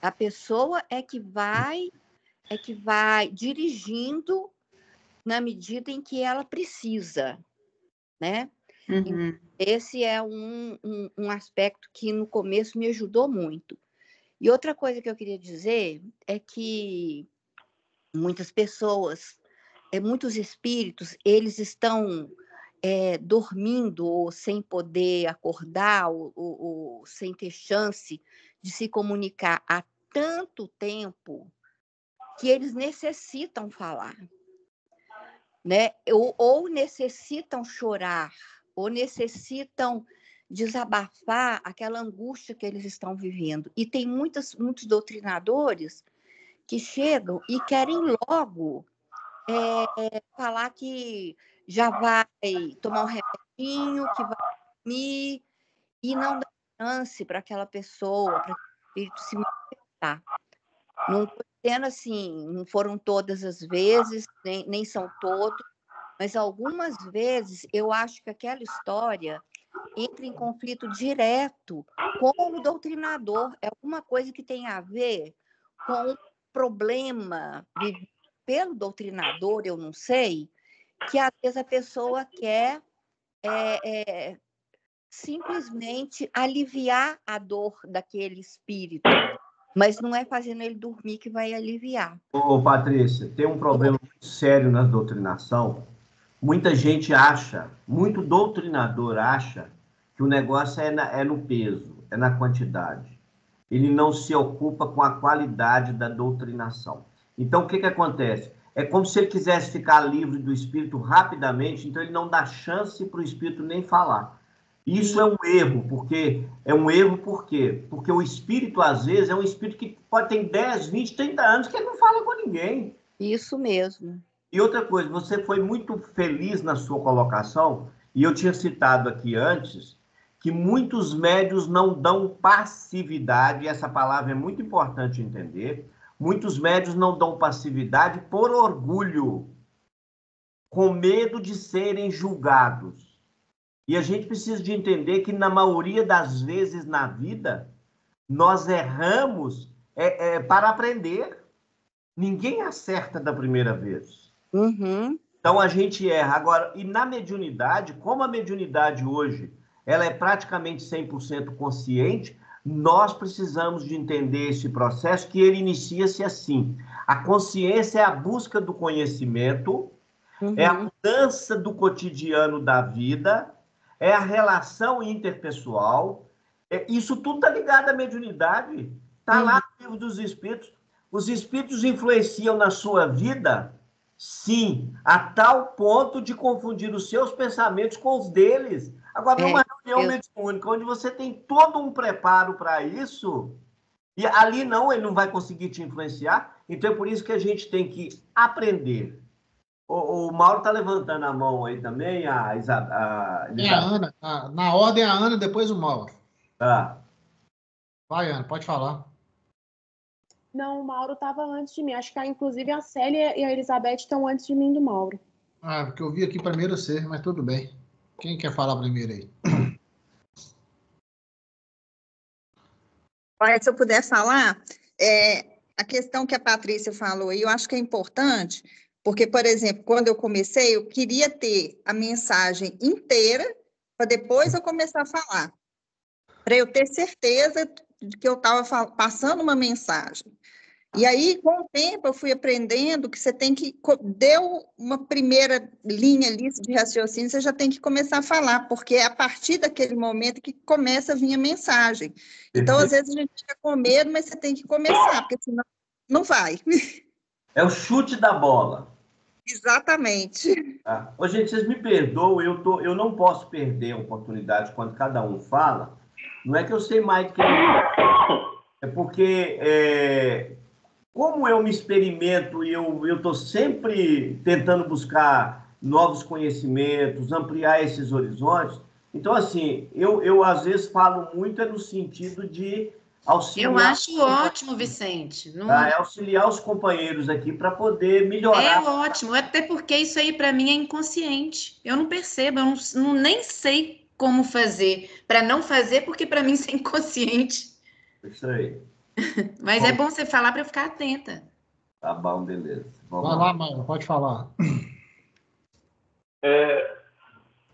A pessoa é que vai dirigindo na medida em que ela precisa, né? Uhum. Esse é um aspecto que no começo me ajudou muito. E outra coisa que eu queria dizer é que muitas pessoas, muitos espíritos, eles estão dormindo ou sem poder acordar ou sem ter chance de se comunicar há tanto tempo que eles necessitam falar, né? Ou necessitam chorar, ou necessitam desabafar aquela angústia que eles estão vivendo. E tem muitos doutrinadores que chegam e querem logo falar que já vai tomar um remedinho, que vai dormir, e não dá chance para aquela pessoa, para aquele espírito se manifestar. Não estou dizendo assim, não foram todas as vezes, nem são todos, mas algumas vezes eu acho que aquela história entra em conflito direto com o doutrinador. É alguma coisa que tem a ver com um problema vivido pelo doutrinador, eu não sei, que às vezes a pessoa quer simplesmente aliviar a dor daquele espírito, mas não é fazendo ele dormir que vai aliviar. Ô, Patrícia, tem um problema muito sério na doutrinação. Muita gente acha, muito doutrinador acha, que o negócio é no peso, é na quantidade. Ele não se ocupa com a qualidade da doutrinação. Então, o que acontece? É como se ele quisesse ficar livre do espírito rapidamente, então ele não dá chance para o espírito nem falar. Isso é um erro, por quê? Porque o espírito, às vezes, é um espírito que pode ter 10, 20, 30 anos que ele não fala com ninguém. Isso mesmo. E outra coisa, você foi muito feliz na sua colocação, e eu tinha citado aqui antes, que muitos médios não dão passividade, e essa palavra é muito importante entender, muitos médios não dão passividade por orgulho, com medo de serem julgados. E a gente precisa de entender que, na maioria das vezes na vida, nós erramos para aprender. Ninguém acerta da primeira vez. Uhum. Então, a gente erra. Agora, e na mediunidade, como a mediunidade hoje ela é praticamente 100% consciente, nós precisamos de entender esse processo, que ele inicia-se assim. A consciência é a busca do conhecimento, é a mudança do cotidiano da vida, é a relação interpessoal. Isso tudo está ligado à mediunidade. Está lá no Livro dos Espíritos. Os espíritos influenciam na sua vida, sim, a tal ponto de confundir os seus pensamentos com os deles. Agora, numa reunião mediúnica, onde você tem todo um preparo para isso, e ali não, ele não vai conseguir te influenciar. Então, é por isso que a gente tem que aprender. O Mauro está levantando a mão aí também, a Ana. Na ordem, a Ana, depois o Mauro. Tá. Vai, Ana, pode falar. Não, o Mauro estava antes de mim. Acho que, inclusive, a Célia e a Elizabeth estão antes de mim do Mauro. Porque eu vi aqui primeiro você, mas tudo bem. Quem quer falar primeiro aí? Mas se eu puder falar, a questão que a Patrícia falou aí, eu acho que é importante, porque, por exemplo, quando eu comecei, eu queria ter a mensagem inteira para depois eu começar a falar, para eu ter certeza de que eu estava passando uma mensagem. E aí, com o tempo, eu fui aprendendo que você tem que... Deu uma primeira linha ali de raciocínio, você já tem que começar a falar, porque é a partir daquele momento que começa a vir a mensagem. Então, às vezes, a gente fica com medo, mas você tem que começar, porque senão não vai. É o chute da bola. Exatamente. Tá? Ô, gente, vocês me perdoam, eu não posso perder a oportunidade quando cada um fala. Não é que eu sei mais do que é porque... Como eu me experimento e eu estou sempre tentando buscar novos conhecimentos, ampliar esses horizontes, então, assim, eu às vezes falo muito no sentido de auxiliar... Eu acho ótimo, Vicente. Não... É auxiliar os companheiros aqui para poder melhorar. É ótimo, até porque isso aí para mim é inconsciente. Eu não percebo, eu nem sei como fazer para não fazer, porque para mim isso é inconsciente. Isso aí. Mas é bom você falar para eu ficar atenta. Tá bom, beleza. Vai lá, Mauro, pode falar.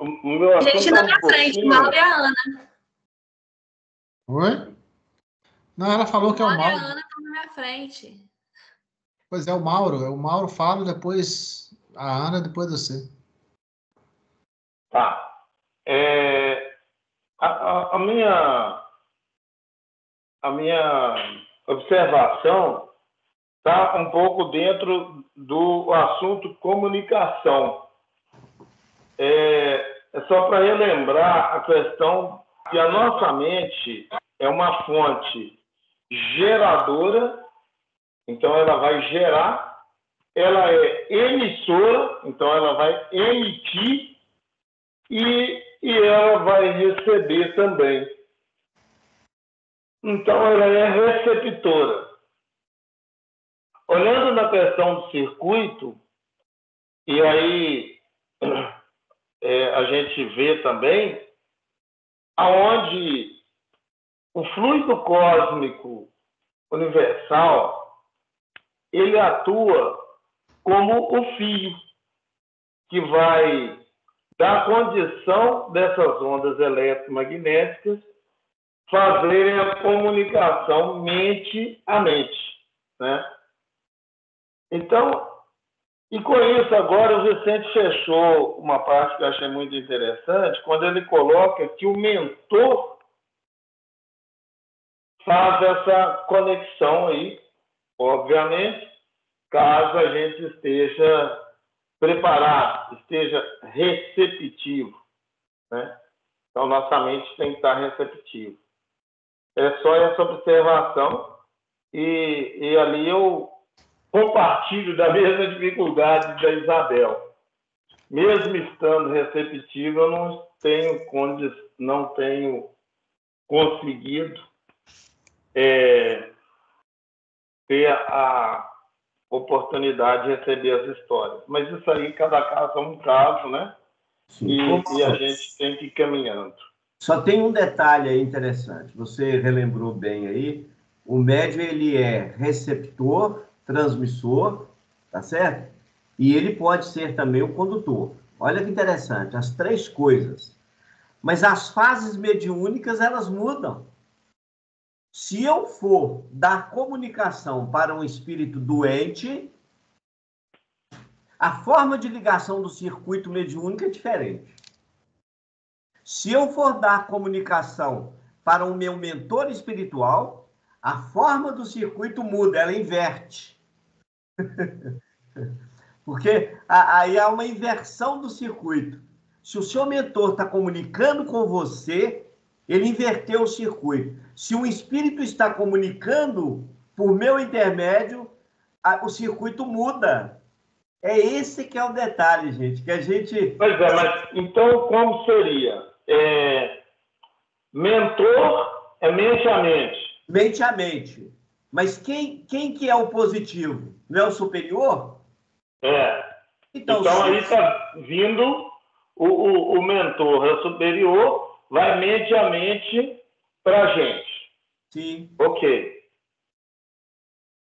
O meu assunto Gente, na minha frente, o Mauro e a Ana. Oi? Não, ela falou que é o Mauro e a Mauro. Ana estão na minha frente. Pois é, o Mauro. O Mauro fala, depois a Ana, depois você. Tá. A minha observação está um pouco dentro do assunto comunicação. É só para relembrar a questão que a nossa mente é uma fonte geradora, então ela vai gerar, ela é emissora, então ela vai emitir e ela vai receber também. Então, ela é receptora. Olhando na questão do circuito, e aí a gente vê também aonde o fluido cósmico universal, ele atua como o fio que vai dar condição dessas ondas eletromagnéticas fazerem a comunicação mente a mente, né? Então, e com isso agora o Vicente fechou uma parte que eu achei muito interessante, quando ele coloca que o mentor faz essa conexão aí, obviamente, caso a gente esteja preparado, esteja receptivo, né? Então, nossa mente tem que estar receptiva. É só essa observação e ali eu compartilho da mesma dificuldade da Isabel. Mesmo estando receptivo, eu não tenho conseguido ter a oportunidade de receber as histórias. Mas isso aí, cada caso é um caso, né? E a gente tem que ir caminhando. Só tem um detalhe aí interessante. Você relembrou bem aí. O médium, ele é receptor, transmissor, tá certo? E ele pode ser também o condutor. Olha que interessante, as três coisas. Mas as fases mediúnicas, elas mudam. Se eu for dar comunicação para um espírito doente, a forma de ligação do circuito mediúnico é diferente. Se eu for dar comunicação para o meu mentor espiritual, a forma do circuito muda, ela inverte. Porque aí há uma inversão do circuito. Se o seu mentor está comunicando com você, ele inverteu o circuito. Se um espírito está comunicando por meu intermédio, o circuito muda. É esse que é o detalhe, gente, que a gente... Pois é, mas então como seria? Mentor é mente a mente. Mente a mente. Mas quem que é o positivo? Não é o superior? Então aí está vindo o mentor, é o superior, vai mente a mente para a gente. Sim. Ok.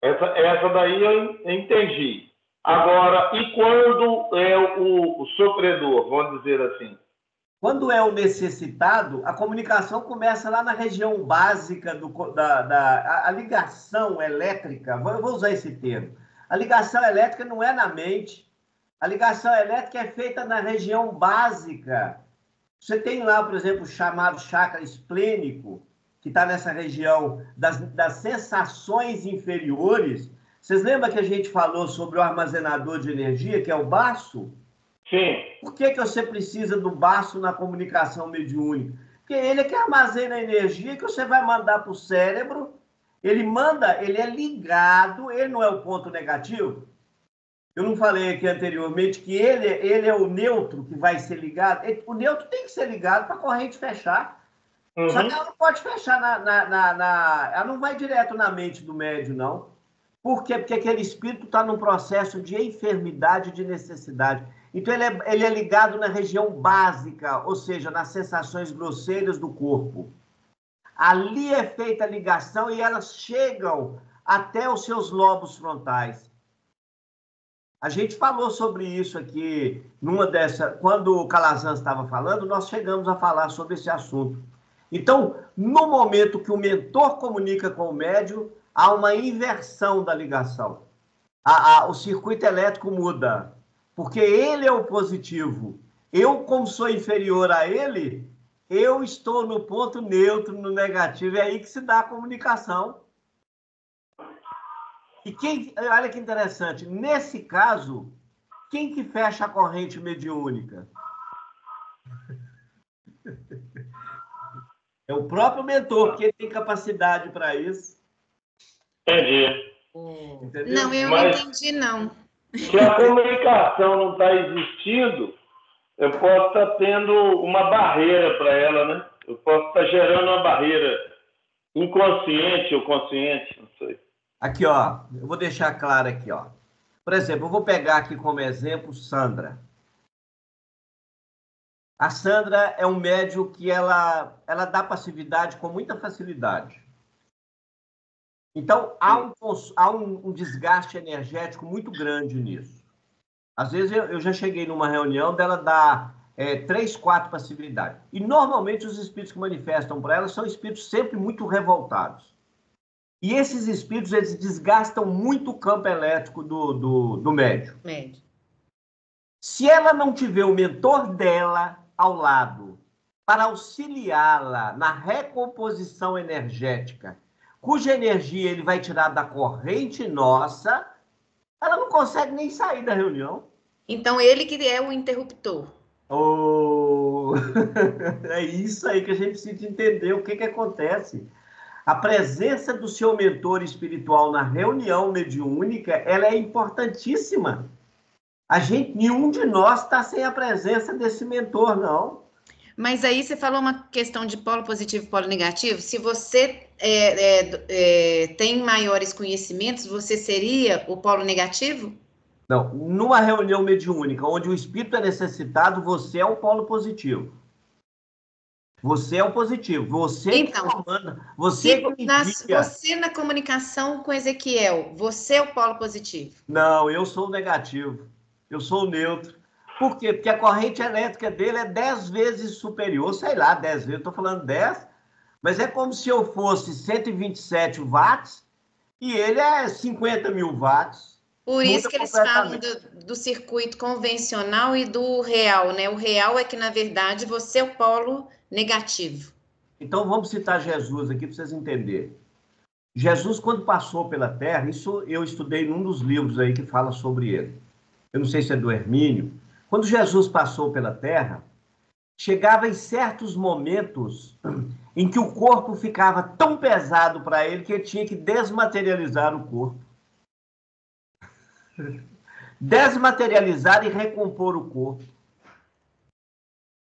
Essa daí eu entendi. Agora, e quando é o sofredor, vamos dizer assim? Quando é o necessitado, a comunicação começa lá na região básica a ligação elétrica. Eu vou usar esse termo. A ligação elétrica não é na mente. A ligação elétrica é feita na região básica. Você tem lá, por exemplo, o chamado chakra esplênico, que está nessa região das sensações inferiores. Vocês lembram que a gente falou sobre o armazenador de energia, que é o baço? Sim. Por que você precisa do baço na comunicação mediúnica? Porque ele é que armazena a energia que você vai mandar para o cérebro. Ele é ligado, ele não é o ponto negativo. Eu não falei aqui anteriormente que ele é o neutro que vai ser ligado. O neutro tem que ser ligado para a corrente fechar. Uhum. Só que ela não pode fechar ela não vai direto na mente do médium, não. Por quê? Porque aquele espírito está num processo de enfermidade, de necessidade. Então, ele é ligado na região básica, ou seja, nas sensações grosseiras do corpo. Ali é feita a ligação e elas chegam até os seus lobos frontais. A gente falou sobre isso aqui, quando o Calazans estava falando, nós chegamos a falar sobre esse assunto. Então, no momento que o mentor comunica com o médium, há uma inversão da ligação. O circuito elétrico muda, porque ele é o positivo. Eu, como sou inferior a ele, eu estou no ponto neutro, no negativo, é aí que se dá a comunicação. E olha que interessante, nesse caso, quem que fecha a corrente mediúnica? É o próprio mentor, porque ele tem capacidade para isso. Entendi. Entendeu? Não, eu não entendi, não. Se a comunicação não está existindo, eu posso estar tendo uma barreira para ela, né? Eu posso estar gerando uma barreira inconsciente ou consciente, não sei. Aqui, ó, eu vou deixar claro aqui, ó. Por exemplo, eu vou pegar aqui como exemplo Sandra. A Sandra é um médium que ela dá passividade com muita facilidade. Então, há um desgaste energético muito grande nisso. Às vezes, eu já cheguei numa reunião dela dar 3, 4 passividades. E, normalmente, os espíritos que manifestam para ela são espíritos sempre muito revoltados. E esses espíritos, eles desgastam muito o campo elétrico do médium. Se ela não tiver o mentor dela ao lado para auxiliá-la na recomposição energética, cuja energia ele vai tirar da corrente nossa, ela não consegue nem sair da reunião. Então, ele que é o interruptor. É isso aí que a gente precisa entender o que acontece. A presença do seu mentor espiritual na reunião mediúnica, ela é importantíssima. Nenhum de nós está sem a presença desse mentor, não. Mas aí você falou uma questão de polo positivo e polo negativo. Se você tem maiores conhecimentos, você seria o polo negativo? Não, numa reunião mediúnica, onde o espírito é necessitado, você é o polo positivo. Você é o positivo. Você então, que comanda. Você na comunicação com Ezequiel, você é o polo positivo? Não, eu sou o negativo. Eu sou o neutro. Por quê? Porque a corrente elétrica dele é 10 vezes superior, sei lá, 10 vezes, estou falando 10, mas é como se eu fosse 127 watts e ele é 50 mil watts. Por isso que eles falam do circuito convencional e do real, né? O real é que, na verdade, você é o polo negativo. Então, vamos citar Jesus aqui para vocês entenderem. Jesus, quando passou pela Terra, isso eu estudei num dos livros aí que fala sobre ele. Eu não sei se é do Hermínio. Quando Jesus passou pela Terra, chegava em certos momentos em que o corpo ficava tão pesado para ele que ele tinha que desmaterializar o corpo. Desmaterializar e recompor o corpo.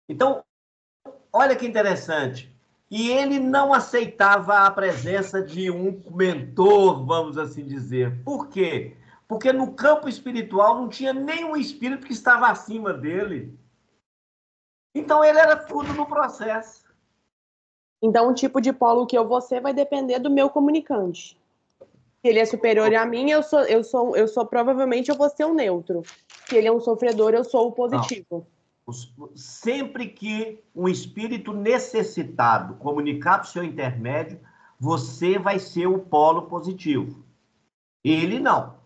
Então, olha que interessante. E ele não aceitava a presença de um mentor, vamos assim dizer. Por quê? Porque no campo espiritual não tinha nenhum espírito que estava acima dele. Então ele era tudo no processo. Então, o tipo de polo que eu vou ser vai depender do meu comunicante. Se ele é superior a mim, provavelmente eu vou ser o neutro. Se ele é um sofredor, eu sou o positivo. Sempre que um espírito necessitado comunicar para o seu intermédio, você vai ser o polo positivo. Ele não.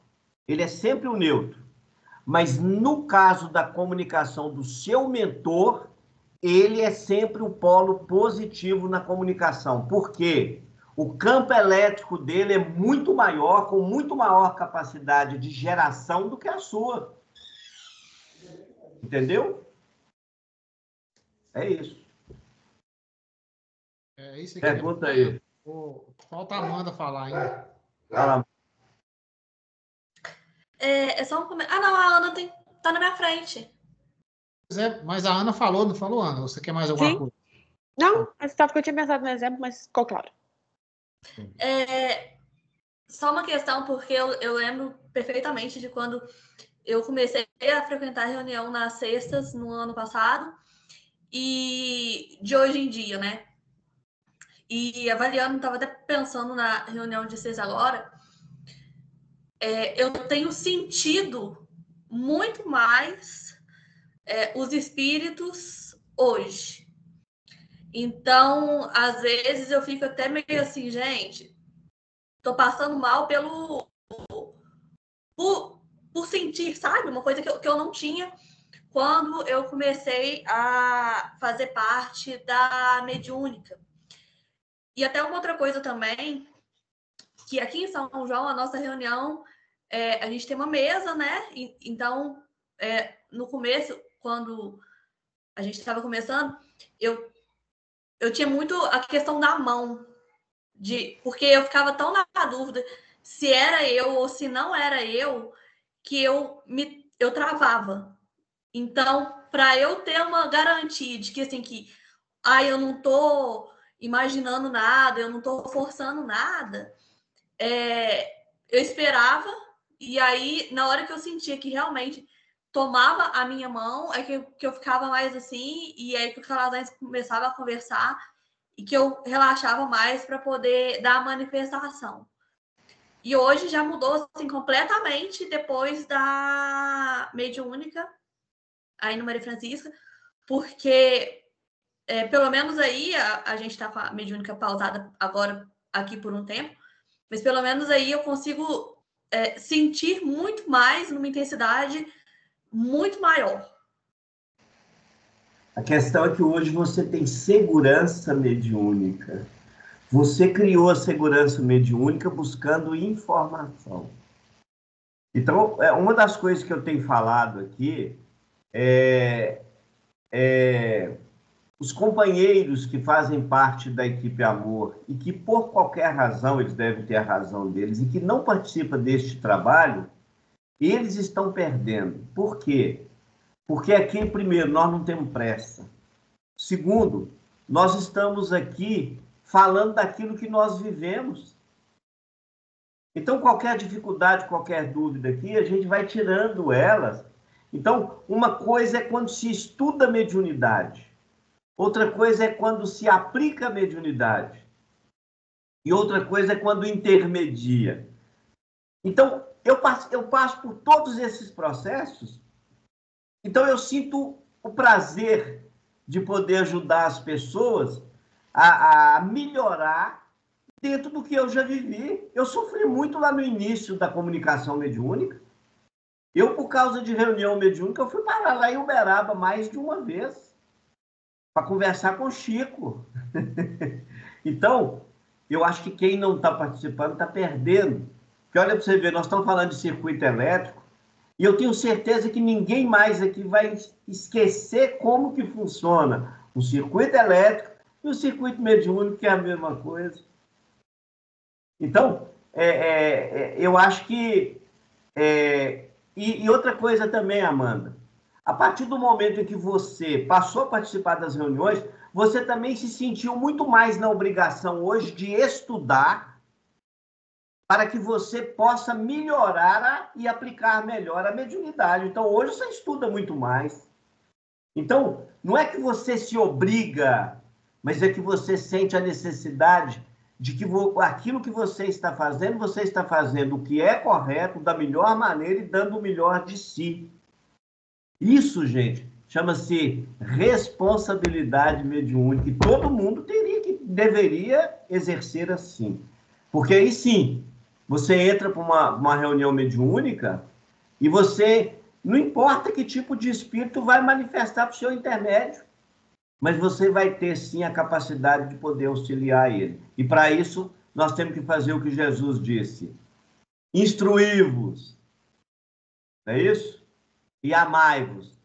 Ele é sempre o neutro. Mas no caso da comunicação do seu mentor, ele é sempre o polo positivo na comunicação. Por quê? O campo elétrico dele é muito maior, com muito maior capacidade de geração do que a sua. Entendeu? É isso. É isso aqui. Pergunta aí. Falta a Amanda falar ainda. Fala. É só um comentário. Ah, não, a Ana tá na minha frente. Mas a Ana falou, não falou, Ana? Você quer mais alguma coisa? Não, estava que eu tinha pensado no exemplo, mas ficou claro. Só uma questão, porque eu lembro perfeitamente de quando eu comecei a frequentar reunião nas sextas no ano passado e de hoje em dia, né? E avaliando, estava até pensando na reunião de sexta agora, eu tenho sentido muito mais os espíritos hoje. Então, às vezes eu fico até meio assim, gente, tô passando mal por sentir, sabe? Uma coisa que eu não tinha quando eu comecei a fazer parte da mediúnica. E até uma outra coisa também, que aqui em São João, a nossa reunião, a gente tem uma mesa, né? Então, no começo, quando a gente estava começando, eu tinha muito a questão da mão, porque eu ficava tão na dúvida se era eu ou se não era eu, que eu travava. Então, para eu ter uma garantia de que, assim, eu não estou imaginando nada, eu não estou forçando nada, eu esperava, e aí, na hora que eu sentia que realmente tomava a minha mão, que eu ficava mais assim, e aí que o Calazans começava a conversar, e que eu relaxava mais para poder dar a manifestação. E hoje já mudou assim, completamente depois da mediúnica, aí no Maria Francisca, porque pelo menos aí a gente está com a mediúnica pausada agora aqui por um tempo, mas pelo menos aí eu consigo sentir muito mais, numa intensidade muito maior. A questão é que hoje você tem segurança mediúnica. Você criou a segurança mediúnica buscando informação. Então, uma das coisas que eu tenho falado aqui os companheiros que fazem parte da equipe Amor e que, por qualquer razão, eles devem ter a razão deles, e que não participam deste trabalho, eles estão perdendo. Por quê? Porque aqui, primeiro, nós não temos pressa. Segundo, nós estamos aqui falando daquilo que nós vivemos. Então, qualquer dificuldade, qualquer dúvida aqui, a gente vai tirando elas. Então, uma coisa é quando se estuda a mediunidade. Outra coisa é quando se aplica a mediunidade. E outra coisa é quando intermedia. Então, eu passo por todos esses processos. Então, eu sinto o prazer de poder ajudar as pessoas a melhorar dentro do que eu já vivi. Eu sofri muito lá no início da comunicação mediúnica. Eu, por causa de reunião mediúnica, eu fui parar lá em Uberaba mais de uma vez para conversar com o Chico. Então, eu acho que quem não está participando está perdendo. Porque olha para você ver, nós estamos falando de circuito elétrico, e eu tenho certeza que ninguém mais aqui vai esquecer como que funciona o circuito elétrico e o circuito mediúnico, que é a mesma coisa. Então, eu acho que... E outra coisa também, Amanda, a partir do momento em que você passou a participar das reuniões, você também se sentiu muito mais na obrigação hoje de estudar para que você possa melhorar e aplicar melhor a mediunidade. Então, hoje você estuda muito mais. Então, não é que você se obriga, mas é que você sente a necessidade de que aquilo que você está fazendo o que é correto, da melhor maneira e dando o melhor de si. Isso, gente, chama-se responsabilidade mediúnica, e todo mundo deveria exercer assim. Porque aí sim, você entra para uma reunião mediúnica e você, não importa que tipo de espírito vai manifestar para o seu intermédio, mas você vai ter sim a capacidade de poder auxiliar ele. E para isso, nós temos que fazer o que Jesus disse: instruí-vos, não é isso? E amai-vos.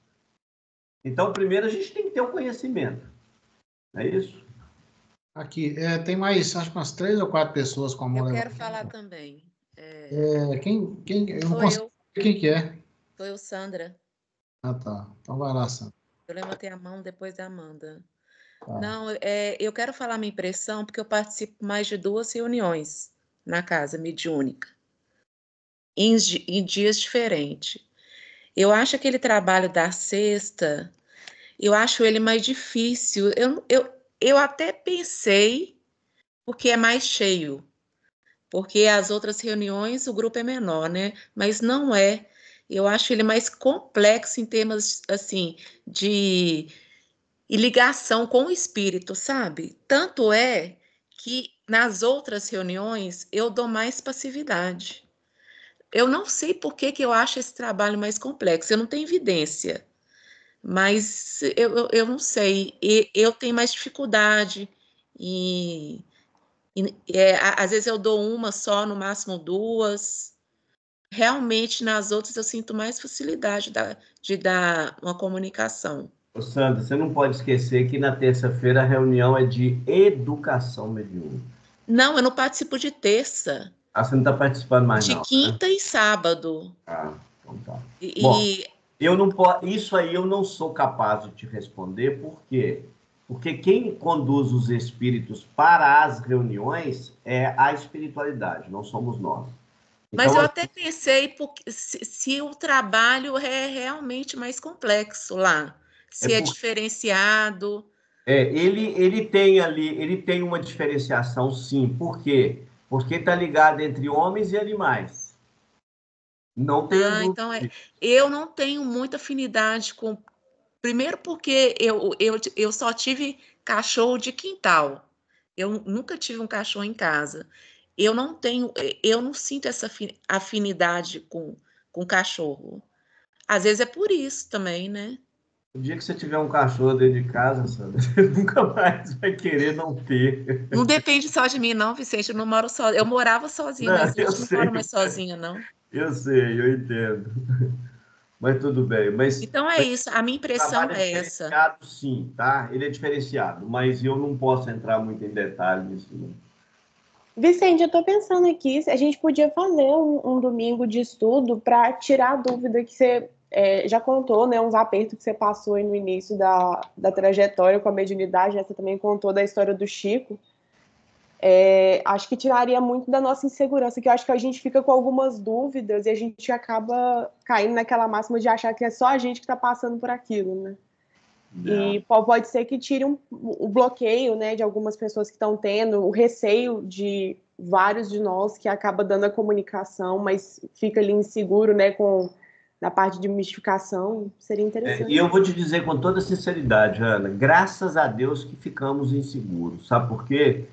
Então, primeiro a gente tem que ter o conhecimento, não é isso? Aqui, tem mais, acho que umas 3 ou 4 pessoas com a mão levantada. Eu quero falar também. Eu não consigo ver quem que é. Sou eu, Sandra. Ah, tá. Então vai lá, Sandra. Eu levantei a mão depois da Amanda. Tá. Não, eu quero falar minha impressão, porque eu participo mais de 2 reuniões na casa mediúnica, em dias diferentes. Eu acho aquele trabalho da sexta, eu acho ele mais difícil. Eu até pensei, porque é mais cheio, porque as outras reuniões o grupo é menor, né? Mas não é. Eu acho ele mais complexo em termos, assim, de ligação com o espírito, sabe? Tanto é que nas outras reuniões eu dou mais passividade. Eu não sei por que eu acho esse trabalho mais complexo, eu não tenho evidência, mas eu não sei, eu tenho mais dificuldade e às vezes eu dou uma só, no máximo 2. Realmente, nas outras, eu sinto mais facilidade de dar uma comunicação. Ô, Sandra, você não pode esquecer que na terça-feira a reunião é de educação mediúnica. Não, eu não participo de terça. Ah, você não está participando mais, de não? De quinta, né? E sábado. Ah, então tá. Bom, eu não posso, isso aí eu não sou capaz de te responder, por quê? Porque quem conduz os espíritos para as reuniões é a espiritualidade, não somos nós. Então, mas eu até pensei se o trabalho é realmente mais complexo lá, se é diferenciado. Ele tem uma diferenciação, sim. Por quê? Porque está ligado entre homens e animais. Não tem dúvida. Então eu não tenho muita afinidade com. Primeiro porque eu só tive cachorro de quintal. Eu nunca tive um cachorro em casa. Eu não sinto essa afinidade com cachorro. Às vezes é por isso também, né? O dia que você tiver um cachorro dentro de casa, Sandra, você nunca mais vai querer não ter. Não depende só de mim, não, Vicente. Eu não moro sozinha. Eu morava sozinha, mas eu não moro mais sozinha, não. Eu sei, eu entendo. Mas tudo bem. Então é isso, a minha impressão é essa. Sim, tá? Ele é diferenciado, mas eu não posso entrar muito em detalhes nisso, não. Vicente, eu estou pensando aqui, a gente podia fazer um domingo de estudo para tirar a dúvida que você já contou, né? Uns apertos que você passou aí no início da trajetória com a mediunidade, né? Você também contou da história do Chico. Acho que tiraria muito da nossa insegurança, que eu acho que a gente fica com algumas dúvidas e a gente acaba caindo naquela máxima de achar que é só a gente que está passando por aquilo, né? Não. E pode ser que tire o bloqueio, né, de algumas pessoas que estão tendo, o receio de vários de nós que acaba dando a comunicação, mas fica ali inseguro, né, na parte de mistificação. Seria interessante. E eu vou te dizer com toda sinceridade, Ana, graças a Deus que ficamos inseguros. Sabe por quê?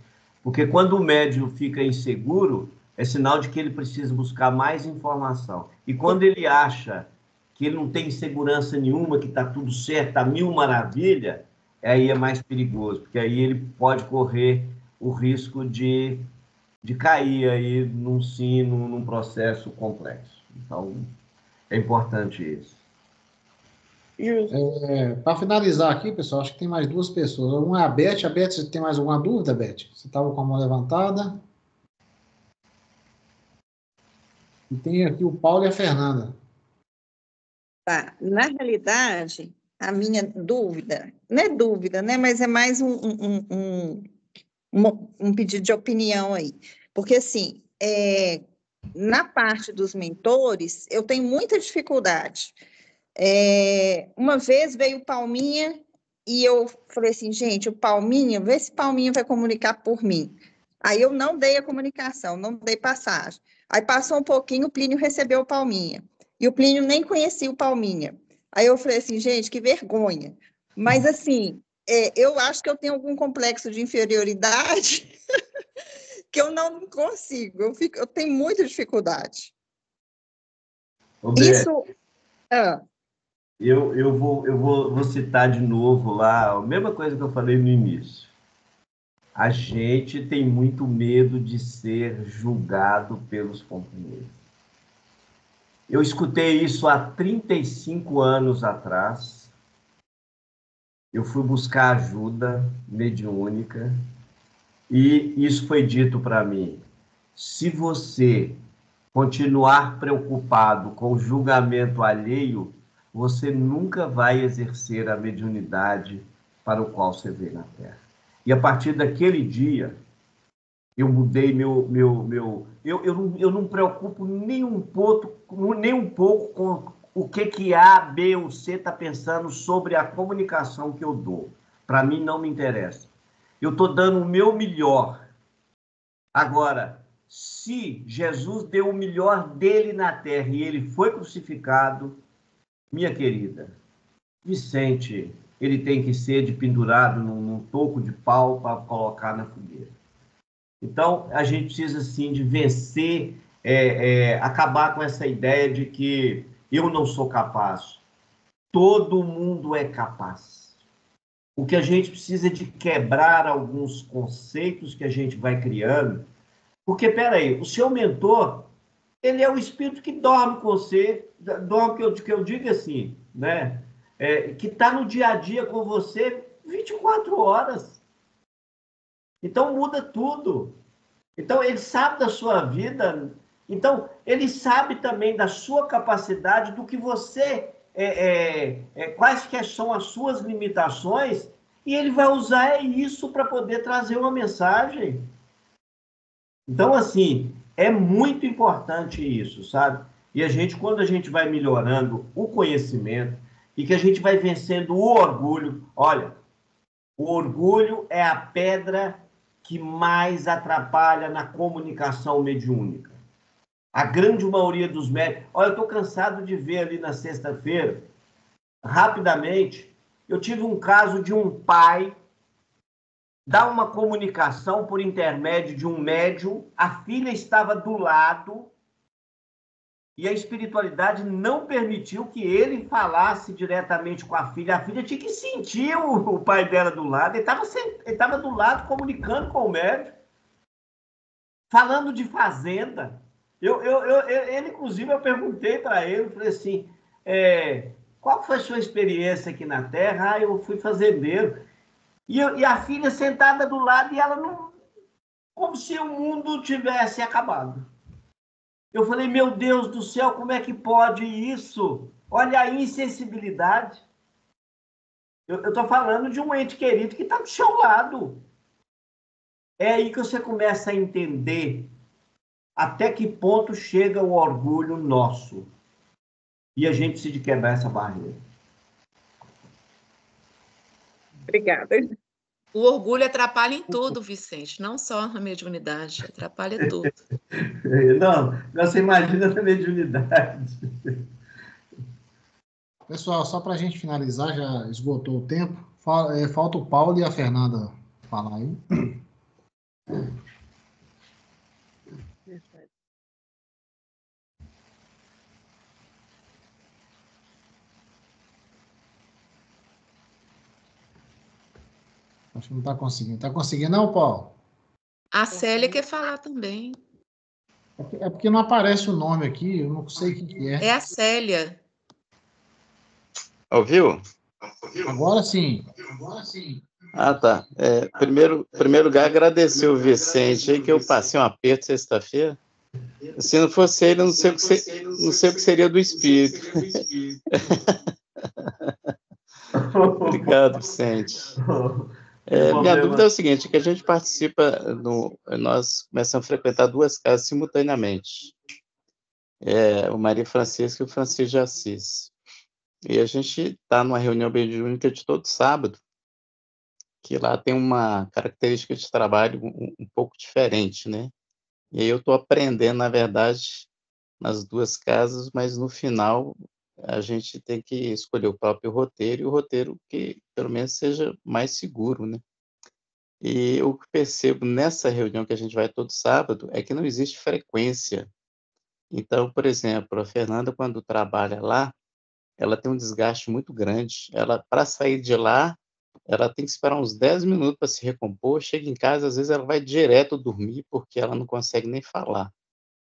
Porque quando o médium fica inseguro, é sinal de que ele precisa buscar mais informação. E quando ele acha que ele não tem segurança nenhuma, que está tudo certo, está mil maravilha, aí é mais perigoso, porque aí ele pode correr o risco de cair aí num processo complexo. Então, é importante isso. Para finalizar aqui, pessoal, acho que tem mais 2 pessoas. Uma é a Beth. A Beth, você tem mais alguma dúvida, Beth? Você estava com a mão levantada. E tem aqui o Paulo e a Fernanda. Tá. Na realidade, a minha dúvida, não é dúvida, né? Mas é mais um pedido de opinião aí. Porque, assim, na parte dos mentores, eu tenho muita dificuldade. Uma vez veio o Palminha e eu falei assim, gente, o Palminha, vê se Palminha vai comunicar por mim. Aí eu não dei a comunicação, não dei passagem. Aí passou um pouquinho, o Plínio recebeu o Palminha. E o Plínio nem conhecia o Palminha. Aí eu falei assim, gente, que vergonha. Mas, assim, eu acho que eu tenho algum complexo de inferioridade que eu não consigo. Eu tenho muita dificuldade. Isso... Eu vou citar de novo lá a mesma coisa que eu falei no início. A gente tem muito medo de ser julgado pelos companheiros. Eu escutei isso há 35 anos atrás. Eu fui buscar ajuda mediúnica e isso foi dito para mim. Se você continuar preocupado com o julgamento alheio, você nunca vai exercer a mediunidade para o qual você veio na Terra. E a partir daquele dia, eu mudei eu não me preocupo nem um pouco com o que A, B ou C está pensando sobre a comunicação que eu dou. Para mim, não me interessa. Eu estou dando o meu melhor. Agora, se Jesus deu o melhor dele na terra e ele foi crucificado, minha querida, Vicente, ele tem que ser pendurado num toco de pau para colocar na fogueira. Então, a gente precisa, sim, de vencer, acabar com essa ideia de que eu não sou capaz. Todo mundo é capaz. O que a gente precisa é de quebrar alguns conceitos que a gente vai criando, porque, peraí, o seu mentor, ele é o espírito que dorme com você, dorme, que eu digo assim, né? Que está no dia a dia com você 24 horas. Então, muda tudo. Então, ele sabe da sua vida. Então, ele sabe também da sua capacidade, do que você... quais que são as suas limitações, e ele vai usar isso para poder trazer uma mensagem. Então, assim, é muito importante isso, sabe? E quando a gente vai melhorando o conhecimento e que a gente vai vencendo o orgulho, olha, o orgulho é a pedra que mais atrapalha na comunicação mediúnica. A grande maioria dos médicos... Olha, eu estou cansado de ver ali na sexta-feira, rapidamente, eu tive um caso de um pai dar uma comunicação por intermédio de um médium, a filha estava do lado e a espiritualidade não permitiu que ele falasse diretamente com a filha tinha que sentir o pai dela do lado, ele estava do lado comunicando com o médium, falando de fazenda. Ele, inclusive, eu perguntei para ele, falei assim, qual foi a sua experiência aqui na Terra? Eu fui fazendeiro. E a filha sentada do lado e ela não... Como se o mundo tivesse acabado. Eu falei, meu Deus do céu, como é que pode isso? Olha a insensibilidade. Eu estou falando de um ente querido que está do seu lado. É aí que você começa a entender até que ponto chega o orgulho nosso. E a gente precisa quebrar essa barreira. Obrigada. O orgulho atrapalha em tudo, Vicente, não só na mediunidade, atrapalha tudo. Não, você imagina na mediunidade. Pessoal, só para a gente finalizar, já esgotou o tempo, falta o Paulo e a Fernanda falar aí. Acho que não está conseguindo. Está conseguindo, não, Paulo? A Célia quer falar também. É porque não aparece o nome aqui, eu não sei o que é. É a Célia. Ouviu? Agora sim. Ah, tá. Primeiro lugar, agradecer o Vicente aí, que eu passei um aperto sexta-feira. Se não fosse ele, eu não sei o que seria do espírito. Obrigado, Vicente. Minha dúvida é o seguinte, que a gente participa, nós começamos a frequentar 2 casas simultaneamente. O Maria Francisca e o Francisco de Assis. E a gente está numa reunião mediúnica de todo sábado, que lá tem uma característica de trabalho um pouco diferente, né? E aí eu estou aprendendo, na verdade, nas duas casas, mas no final a gente tem que escolher o próprio roteiro, e o roteiro que pelo menos seja mais seguro, né? E o que percebo nessa reunião que a gente vai todo sábado é que não existe frequência. Então, por exemplo, a Fernanda, quando trabalha lá, ela tem um desgaste muito grande. Ela, para sair de lá, ela tem que esperar uns 10 minutos para se recompor. Chega em casa, às vezes ela vai direto dormir, porque ela não consegue nem falar.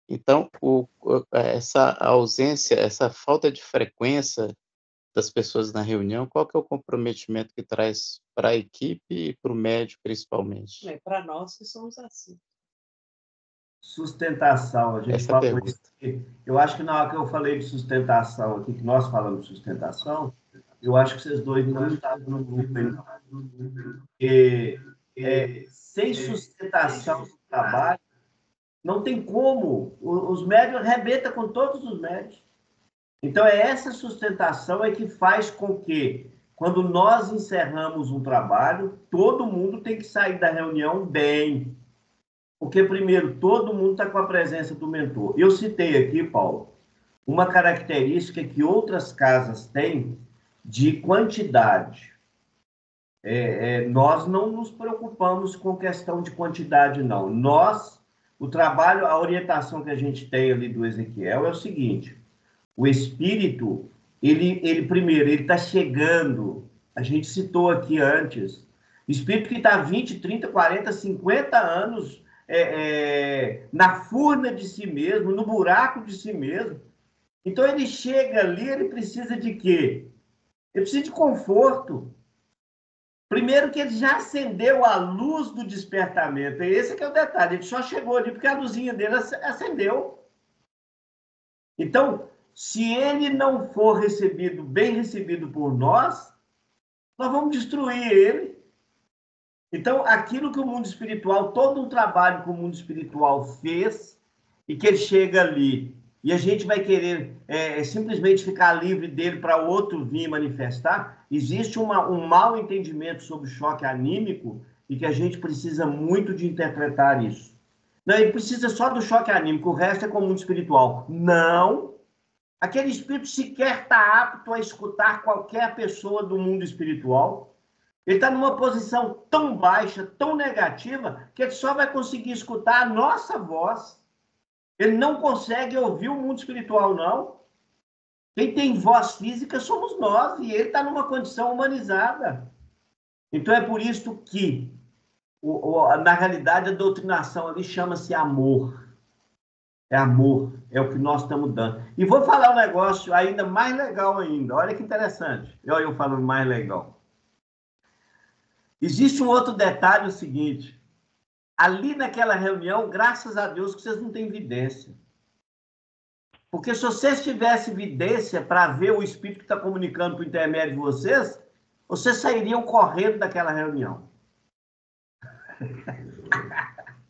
Então, essa ausência, essa falta de frequência das pessoas na reunião, qual que é o comprometimento que traz para a equipe e para o médico, principalmente? Para nós que somos assim. Sustentação, a gente Essa falou pergunta. isso. Eu acho que na hora que eu falei de sustentação aqui, que nós falamos de sustentação, eu acho que vocês dois não estavam no grupo aí. Porque sem sustentação do trabalho, não tem como. Os médios arrebentam com todos os médios. Então, essa sustentação é que faz com que, quando nós encerramos um trabalho, todo mundo tem que sair da reunião bem. Porque, primeiro, todo mundo está com a presença do mentor. Eu citei aqui, Paulo, uma característica que outras casas têm de quantidade. Nós não nos preocupamos com questão de quantidade, não. O trabalho, a orientação que a gente tem ali do Ezequiel é o seguinte: o espírito, primeiro, ele está chegando, a gente citou aqui antes, o espírito que está 20, 30, 40, 50 anos na furna de si mesmo, no buraco de si mesmo. Então, ele chega ali, ele precisa de quê? Ele precisa de conforto. Primeiro que ele já acendeu a luz do despertamento. E esse que é o detalhe. Ele só chegou ali porque a luzinha dele acendeu. Então, se ele não for bem recebido por nós vamos destruir ele. Então, aquilo que o mundo espiritual, todo um trabalho que o mundo espiritual fez, e que ele chega ali, e a gente vai querer simplesmente ficar livre dele para outro vir manifestar, existe um mau entendimento sobre o choque anímico e que a gente precisa muito de interpretar isso. Não, ele precisa só do choque anímico, o resto é com o mundo espiritual. Não! Aquele espírito sequer está apto a escutar qualquer pessoa do mundo espiritual. Ele está numa posição tão baixa, tão negativa, que ele só vai conseguir escutar a nossa voz. Ele não consegue ouvir o mundo espiritual, não. Quem tem voz física somos nós, e ele está numa condição humanizada. Então, é por isso que, na realidade, a doutrinação ali chama-se amor. É amor, é o que nós estamos dando. E vou falar um negócio ainda mais legal ainda. Olha que interessante. Olha eu falando mais legal. Existe um outro detalhe, o seguinte. Ali naquela reunião, graças a Deus que vocês não têm evidência. Porque se vocês tivessem evidência para ver o espírito que está comunicando por intermédio de vocês sairiam correndo daquela reunião.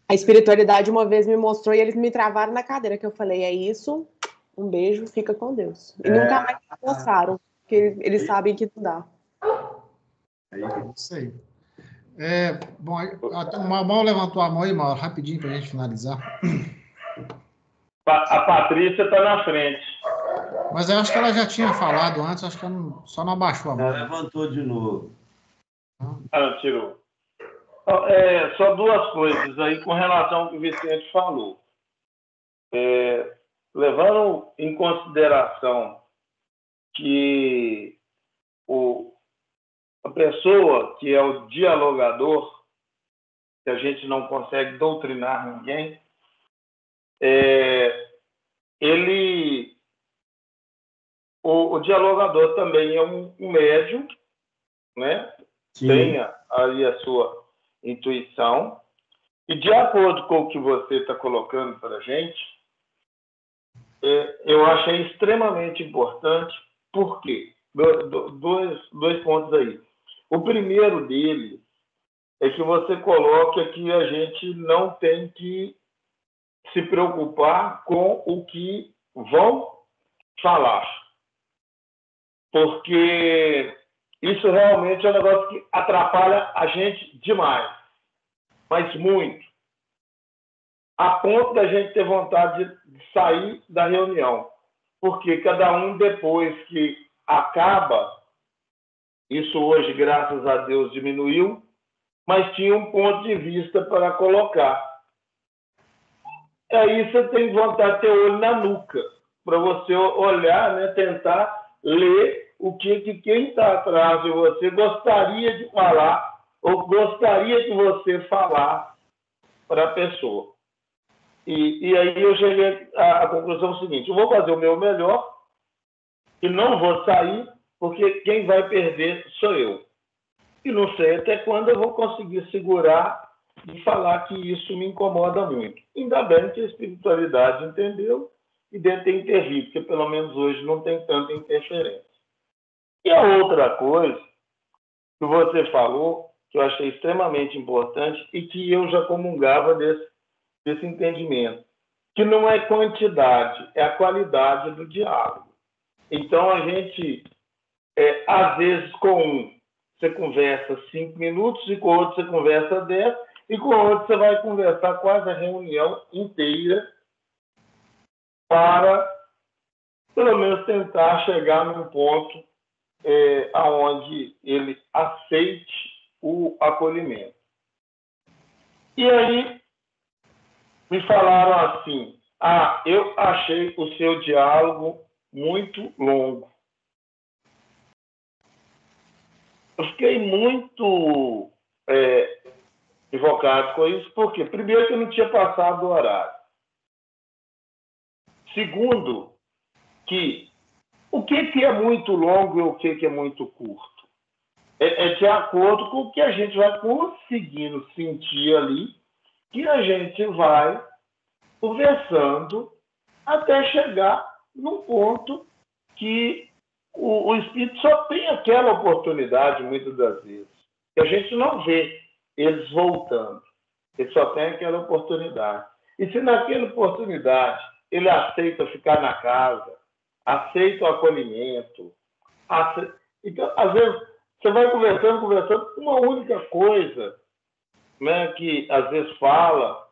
A espiritualidade uma vez me mostrou e eles me travaram na cadeira, que eu falei, é isso, um beijo, fica com Deus. E nunca mais me mostraram, porque eles sabem que não dá. É isso aí. Bom, o Mauro levantou a mão aí, Mauro, rapidinho para a gente finalizar. A Patrícia está na frente. Mas eu acho que ela já tinha falado antes, acho que ela só não abaixou a mão. Ela levantou de novo. Ela tirou. Só duas coisas aí com relação ao que o Vicente falou. Levando em consideração que a pessoa que é o dialogador, que a gente não consegue doutrinar ninguém, o dialogador também é um médium, né? Sim. Tem aí a sua intuição, e de acordo com o que você está colocando para a gente, eu achei extremamente importante. Por quê? Dois pontos aí. O primeiro dele é que você coloca que a gente não tem que se preocupar com o que vão falar, porque Isso realmente é um negócio que atrapalha a gente demais, mas muito. A ponto da gente ter vontade de sair da reunião. Porque cada um, depois que acaba, isso hoje, graças a Deus, diminuiu, mas tinha um ponto de vista para colocar. Aí você tem vontade de ter olho na nuca, para você olhar, né, tentar ler o que quem está atrás de você gostaria de falar, ou gostaria que você falar para a pessoa. E aí eu cheguei à conclusão seguinte: eu vou fazer o meu melhor e não vou sair, porque quem vai perder sou eu. E não sei até quando eu vou conseguir segurar e falar que isso me incomoda muito. Ainda bem que a espiritualidade entendeu e deve ter intervido, porque pelo menos hoje não tem tanta interferência. E a outra coisa que você falou, que eu achei extremamente importante e que eu já comungava desse entendimento, que não é quantidade, é a qualidade do diálogo. Então, a gente, às vezes, com um, você conversa 5 minutos, e com o outro você conversa 10, e com o outro você vai conversar quase a reunião inteira para, pelo menos, tentar chegar num ponto aonde ele aceite o acolhimento. E aí, me falaram assim: eu achei o seu diálogo muito longo. Eu fiquei muito equivocado com isso, porque, primeiro, que eu não tinha passado do horário. Segundo, que o que é muito longo e o que é muito curto? É de acordo com o que a gente vai conseguindo sentir ali, que a gente vai conversando até chegar num ponto que o espírito só tem aquela oportunidade, muitas das vezes, que a gente não vê eles voltando. Ele só tem aquela oportunidade. E se naquela oportunidade ele aceita ficar na casa, aceita o acolhimento, então, às vezes, você vai conversando, uma única coisa, né, que às vezes fala: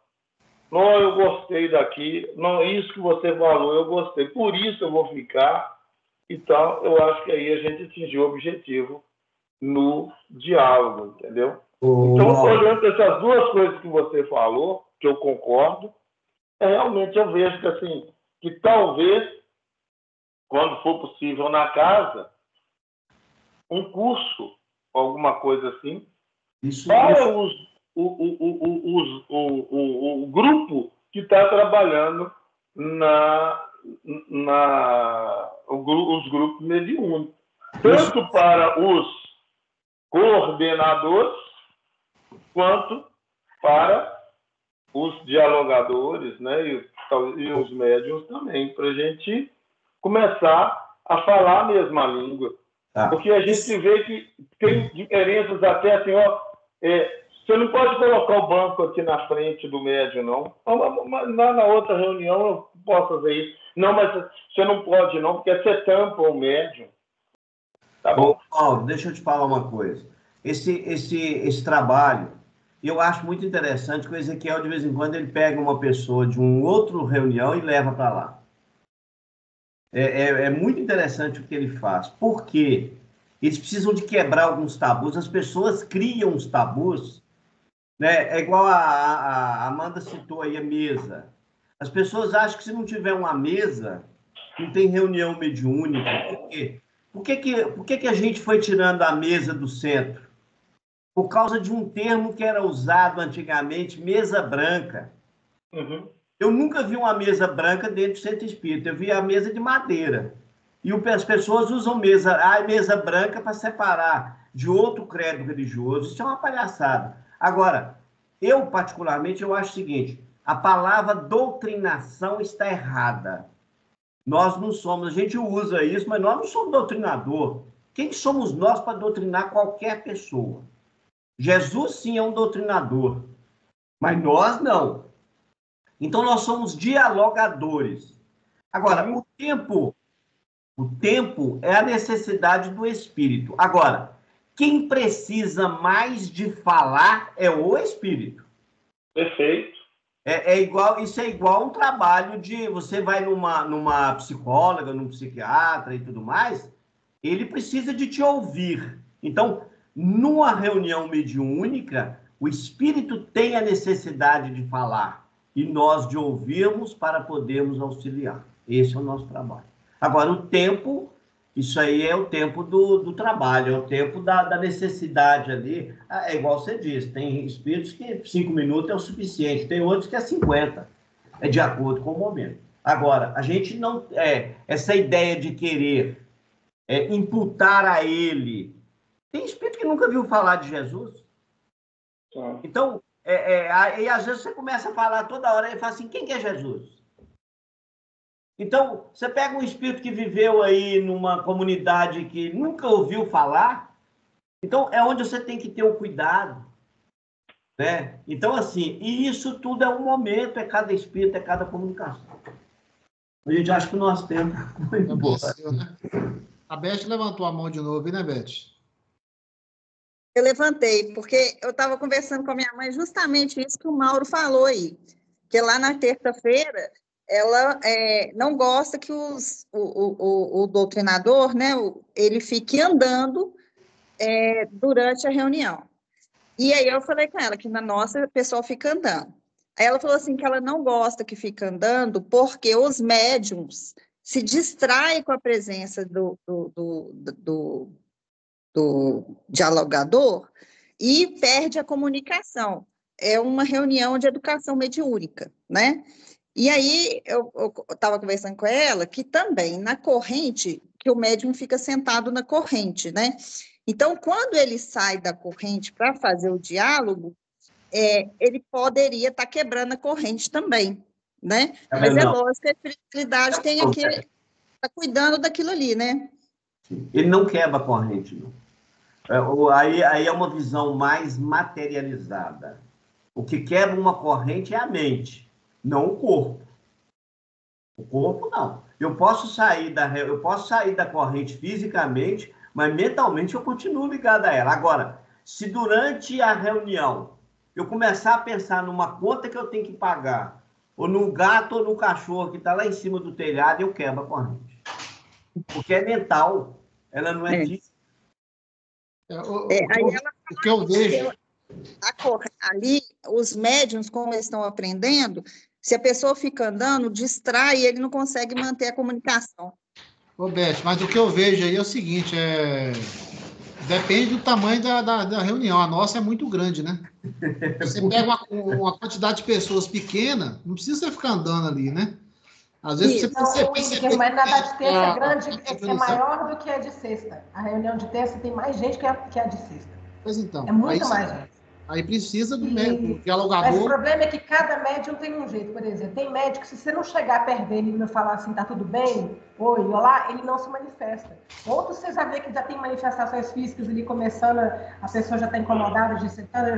não, eu gostei daqui, não, isso que você falou, eu gostei, por isso eu vou ficar e tal. Eu acho que aí a gente atingiu o objetivo no diálogo, entendeu? Então, olhando essas duas coisas que você falou, que eu concordo, realmente eu vejo que, assim, que talvez, quando for possível na casa, um curso, alguma coisa assim, para o grupo que está trabalhando os grupos mediúnicos. Tanto para os coordenadores, quanto para os dialogadores, né, e os médiuns também, para a gente começar a falar a mesma língua. Porque a gente vê que tem diferenças até assim, você não pode colocar o banco aqui na frente do médium, não. Na outra reunião eu posso fazer isso. Não, mas você não pode, não, porque você tampa o médium. Tá bom? Paulo, deixa eu te falar uma coisa. Esse trabalho, eu acho muito interessante que o Ezequiel, de vez em quando, ele pega uma pessoa de uma outra reunião e leva para lá. É muito interessante o que ele faz. Por quê? Eles precisam de quebrar alguns tabus. As pessoas criam os tabus, né? É igual a Amanda citou aí a mesa. As pessoas acham que se não tiver uma mesa, não tem reunião mediúnica. Por quê? Por que a gente foi tirando a mesa do centro? Por causa de um termo que era usado antigamente, mesa branca. Uhum. Eu nunca vi uma mesa branca dentro do centro espírita. Eu vi a mesa de madeira. E as pessoas usam mesa branca para separar de outro credo religioso. Isso é uma palhaçada. Agora, eu particularmente, eu acho o seguinte: a palavra doutrinação está errada. Nós não somos, a gente usa isso, mas nós não somos doutrinador. Quem somos nós para doutrinar qualquer pessoa? Jesus, sim, é um doutrinador, mas nós não. Então, nós somos dialogadores. Agora, o tempo é a necessidade do espírito. Agora, quem precisa mais de falar é o espírito. Perfeito. Isso é igual um trabalho de... Você vai numa psicóloga, num psiquiatra e tudo mais, ele precisa de te ouvir. Então, numa reunião mediúnica, o espírito tem a necessidade de falar e nós de ouvirmos para podermos auxiliar. Esse é o nosso trabalho. Agora, o tempo, isso aí é o tempo do trabalho, é o tempo da necessidade ali. É igual você disse, tem espíritos que 5 minutos é o suficiente, tem outros que é 50. É de acordo com o momento. Agora, a gente não... essa ideia de querer imputar a ele... Tem espírito que nunca viu falar de Jesus. Então, aí às vezes você começa a falar toda hora e fala assim, quem que é Jesus? Então, você pega um espírito que viveu aí numa comunidade que nunca ouviu falar, então é onde você tem que ter o cuidado, né? Então, assim, e isso tudo é um momento, é cada espírito, é cada comunicação. A gente acha que o nosso tempo foi embora. A Beth levantou a mão de novo, né, Beth? Eu levantei, porque eu estava conversando com a minha mãe justamente isso que o Mauro falou aí, que lá na terça-feira ela não gosta que o doutrinador, né, ele fique andando durante a reunião. E aí eu falei com ela que na nossa o pessoal fica andando. Aí ela falou assim que ela não gosta que fica andando porque os médiums se distraem com a presença do dialogador e perde a comunicação. É uma reunião de educação mediúnica, né? E aí eu estava conversando com ela que também na corrente, que o médium fica sentado na corrente, né? Então, quando ele sai da corrente para fazer o diálogo, ele poderia estar quebrando a corrente também, né? Mas é lógico que a espiritualidade tem que estar cuidando daquilo ali, né? Ele não quebra a corrente, não. Aí é uma visão mais materializada. O que quebra uma corrente é a mente, não o corpo. O corpo, não. Eu posso sair da corrente fisicamente, mas mentalmente eu continuo ligado a ela. Agora, se durante a reunião eu começar a pensar numa conta que eu tenho que pagar, ou no gato ou no cachorro que está lá em cima do telhado, eu quebro a corrente. Porque é mental, ela não é física. O que eu vejo... Ali, os médiuns, como eles estão aprendendo, se a pessoa fica andando, distrai e ele não consegue manter a comunicação. Ô, Beth, mas o que eu vejo aí é o seguinte, depende do tamanho da reunião. A nossa é muito grande, né? Você pega uma quantidade de pessoas pequena, não precisa ficar andando ali, né? Às vezes você percebe... Mas na de terça é grande, é maior do que a de sexta. A reunião de terça tem mais gente que a de sexta. Pois então. É muito mais gente. Aí precisa do médico, dialogador. Mas o problema é que cada médium tem um jeito, por exemplo. Tem médico que, se você não chegar perto dele e não falar assim, tá tudo bem, oi, olá, ele não se manifesta. Outros, você já vê que já tem manifestações físicas ali começando, a pessoa já está incomodada,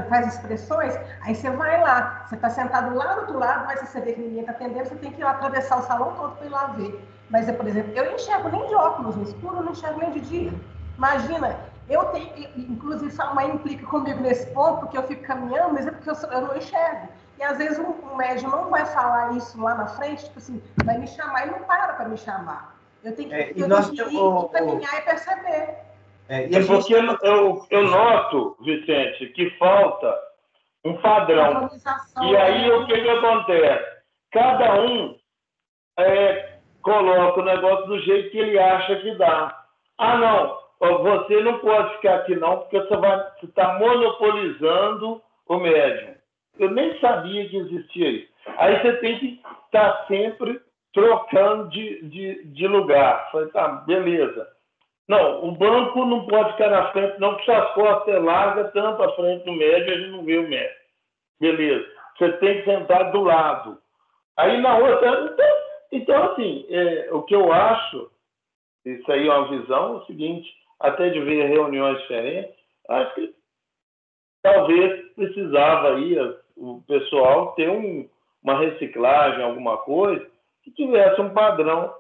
faz expressões, aí você vai lá, você está sentado lá do outro lado, mas se você vê que ninguém está atendendo, você tem que ir lá atravessar o salão todo para ir lá ver. Mas, por exemplo, eu não enxergo nem de óculos no escuro, eu não enxergo nem de dia. Imagina... Eu tenho, inclusive, sua mãe implica comigo nesse ponto, porque eu fico caminhando, mas é porque eu não enxergo. E às vezes um médium não vai falar isso lá na frente, tipo assim, vai me chamar e não para me chamar. Eu tenho que ir, caminhar e perceber. Porque eu noto, Vicente, que falta um padrão. E aí o que acontece? Cada um coloca o negócio do jeito que ele acha que dá. Ah, não. Você não pode ficar aqui não, porque você está monopolizando o médium. Eu nem sabia que existia isso. Aí você tem que estar sempre trocando de lugar. Falei, tá, beleza. Não, o banco não pode ficar na frente, não, porque as costas é larga, tanto à frente do médium, a gente não vê o médium. Beleza. Você tem que sentar do lado. Aí na outra... Então assim, o que eu acho, isso aí é uma visão, é o seguinte... até de ver reuniões diferentes, acho que talvez precisava aí o pessoal ter uma reciclagem, alguma coisa, que tivesse um padrão,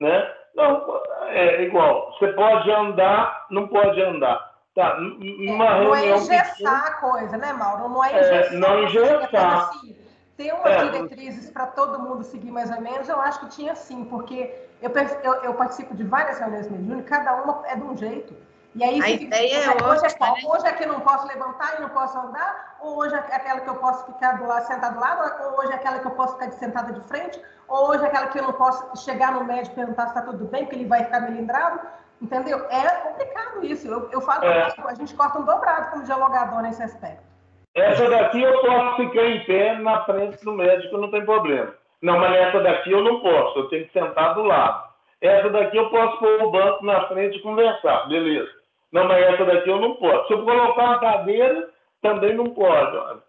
né? Não, é igual, você pode andar, não pode andar. Tá? Numa não reunião é engessar a coisa, né, Mauro? Não é engessar. não engessar. Assim, ter umas diretrizes para todo mundo seguir mais ou menos, eu acho que tinha sim, porque eu participo de várias reuniões mediúnicas, cada uma é de um jeito. E aí, a ideia é ótima, né? Hoje é que eu não posso levantar e não posso andar, ou hoje é aquela que eu posso ficar do lado, sentado do lado, ou hoje é aquela que eu posso ficar sentada de frente, ou hoje é aquela que eu não posso chegar no médico e perguntar se está tudo bem, porque ele vai ficar melindrado, entendeu? É complicado isso. Eu falo que a gente corta um dobrado como dialogador nesse aspecto. Essa daqui eu posso ficar em pé na frente do médico, não tem problema. Não, mas essa daqui eu não posso, eu tenho que sentar do lado. Essa daqui eu posso pôr o banco na frente e conversar, beleza. Não, mas essa daqui eu não posso. Se eu colocar uma cadeira, também não pode.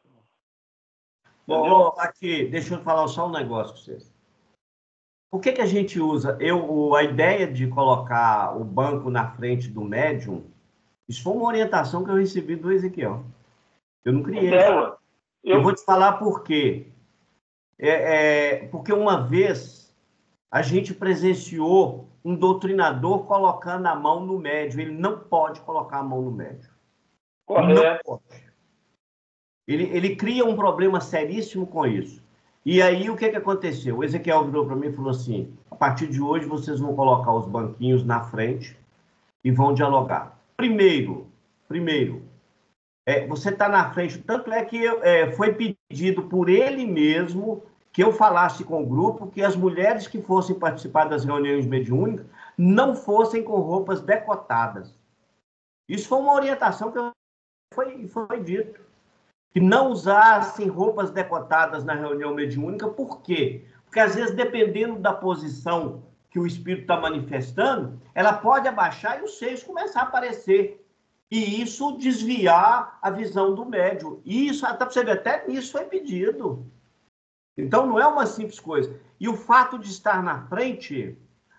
Bom, aqui, deixa eu falar só um negócio com vocês. Por que a gente usa? A ideia de colocar o banco na frente do médium, isso foi uma orientação que eu recebi do Ezequiel. Eu não criei. Eu vou te falar por quê. Porque uma vez a gente presenciou um doutrinador colocando a mão no médium. Ele não pode colocar a mão no médium. Não pode. Ele cria um problema seríssimo com isso. E aí, o que aconteceu? O Ezequiel virou para mim e falou assim, a partir de hoje, vocês vão colocar os banquinhos na frente e vão dialogar. Primeiro, você está na frente, tanto é que foi pedido por ele mesmo que eu falasse com o grupo que as mulheres que fossem participar das reuniões mediúnicas não fossem com roupas decotadas. Isso foi uma orientação que foi dito. Que não usassem roupas decotadas na reunião mediúnica. Por quê? Porque, às vezes, dependendo da posição que o espírito está manifestando, ela pode abaixar e os seios começar a aparecer. E isso desviar a visão do médium. E isso, até nisso foi pedido. Então, não é uma simples coisa. E o fato de estar na frente,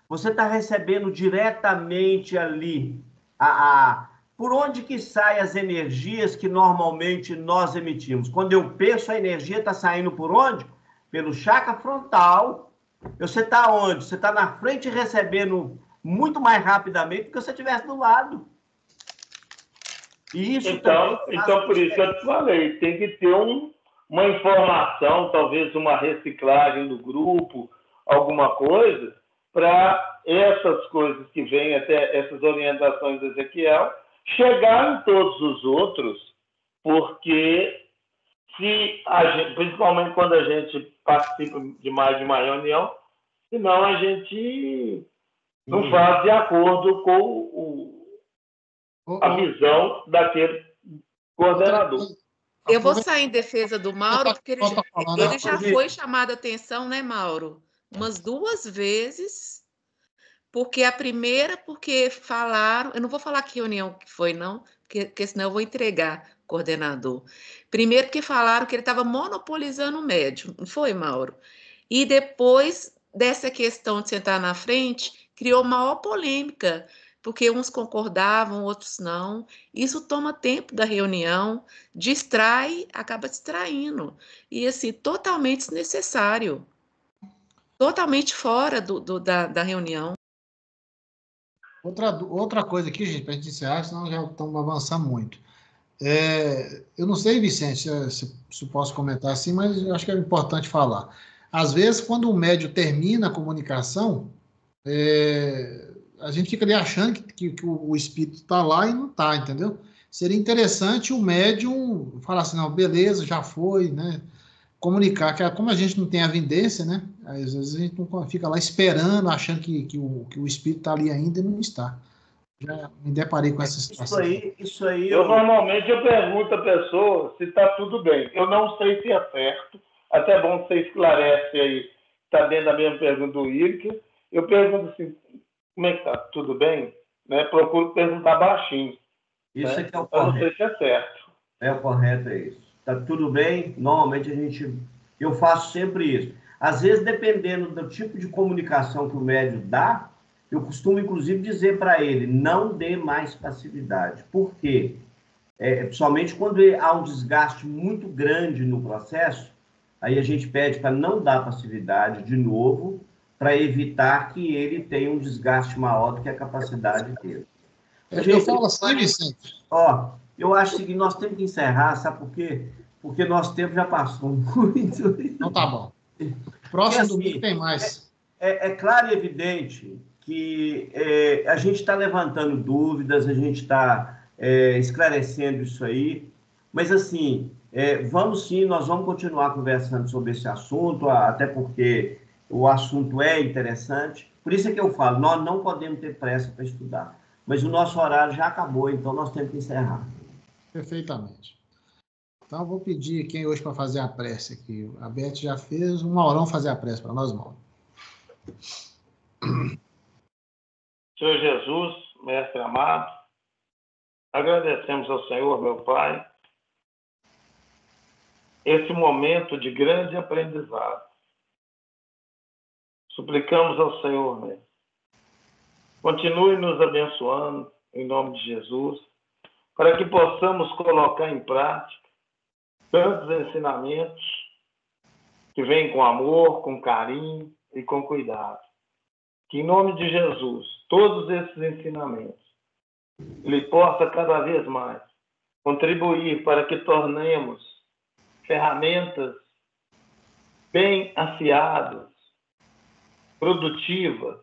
você está recebendo diretamente ali por onde que saem as energias que normalmente nós emitimos. Quando eu penso, a energia está saindo por onde? Pelo chakra frontal. Você está onde? Você está na frente recebendo muito mais rapidamente do que se você estivesse do lado. E isso então, por isso que eu te falei, tem que ter uma informação, talvez uma reciclagem do grupo, alguma coisa, para essas coisas que vêm, até essas orientações do Ezequiel, chegar em todos os outros, porque principalmente quando a gente participa de mais de uma reunião, senão a gente não faz de acordo com a visão daquele coordenador. Eu vou sair em defesa do Mauro, porque ele já foi chamado a atenção, né, Mauro? Umas 2 vezes. Porque a primeira, porque falaram... Eu não vou falar que reunião que foi, não, porque senão eu vou entregar o coordenador. Primeiro porque falaram que ele estava monopolizando o médium. Não foi, Mauro? E depois dessa questão de sentar na frente, criou maior polêmica, porque uns concordavam, outros não. Isso toma tempo da reunião, distrai, acaba distraindo. E, assim, totalmente desnecessário. Totalmente fora da reunião. Outra coisa aqui, gente, para a gente encerrar, senão já estamos avançando muito. Eu não sei, Vicente, se posso comentar assim, mas eu acho que é importante falar. Às vezes, quando o médium termina a comunicação, a gente fica ali achando que o espírito está lá e não está, entendeu? Seria interessante o médium falar assim, não, beleza, já foi, né? Comunicar, que como a gente não tem a evidência, né? Às vezes a gente não fica lá esperando, achando que o espírito está ali ainda e não está. Já me deparei com essa situação. Isso aí. Normalmente eu pergunto à pessoa se está tudo bem. Eu não sei se é certo. Até bom que você esclarece aí. Está dentro da mesma pergunta do Ilke. Eu pergunto assim, como é que está? Tudo bem? Né? Procuro perguntar baixinho. Isso né? é que é o correto. Eu não sei se é certo. O correto é isso. Tá tudo bem? Normalmente eu faço sempre isso. Às vezes, dependendo do tipo de comunicação que o médium dá, eu costumo, inclusive, dizer para ele, não dê mais passividade. Por quê? Principalmente quando há um desgaste muito grande no processo, aí a gente pede para não dar passividade de novo, para evitar que ele tenha um desgaste maior do que a capacidade dele. Eu falo assim, Vicente. Ó, eu acho que nós temos que encerrar, sabe por quê? Porque nosso tempo já passou muito. Então tá bom. Próximo domingo tem mais. É claro e evidente que a gente está levantando dúvidas, a gente está esclarecendo isso aí, mas assim, vamos sim, nós vamos continuar conversando sobre esse assunto, até porque o assunto é interessante. Por isso é que eu falo, nós não podemos ter pressa para estudar, mas o nosso horário já acabou, então nós temos que encerrar. Perfeitamente. Então, eu vou pedir quem hoje para fazer a prece aqui. A Beth já fez, o Maurão fazer a prece para nós, Mauro. Senhor Jesus, Mestre amado, agradecemos ao Senhor, meu Pai, esse momento de grande aprendizado. Suplicamos ao Senhor, Mestre, continue nos abençoando, em nome de Jesus, para que possamos colocar em prática tantos ensinamentos que vêm com amor, com carinho e com cuidado. Que, em nome de Jesus, todos esses ensinamentos, Ele possa cada vez mais contribuir para que tornemos ferramentas bem afiadas, produtivas,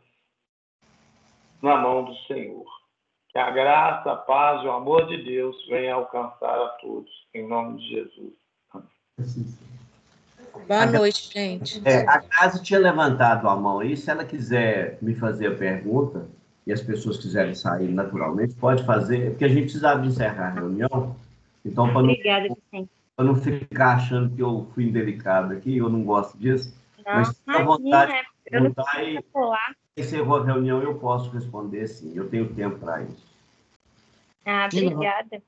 na mão do Senhor. Que a graça, a paz e o amor de Deus venham alcançar a todos, em nome de Jesus. Boa noite, gente. A Grazi tinha levantado a mão aí, se ela quiser me fazer a pergunta, e as pessoas quiserem sair naturalmente, pode fazer, porque a gente precisava de encerrar a reunião, então para não ficar achando que eu fui indelicado aqui, eu não gosto disso, não, mas se a vontade de perguntar e encerrou a reunião, eu posso responder sim, eu tenho tempo para isso. Obrigada.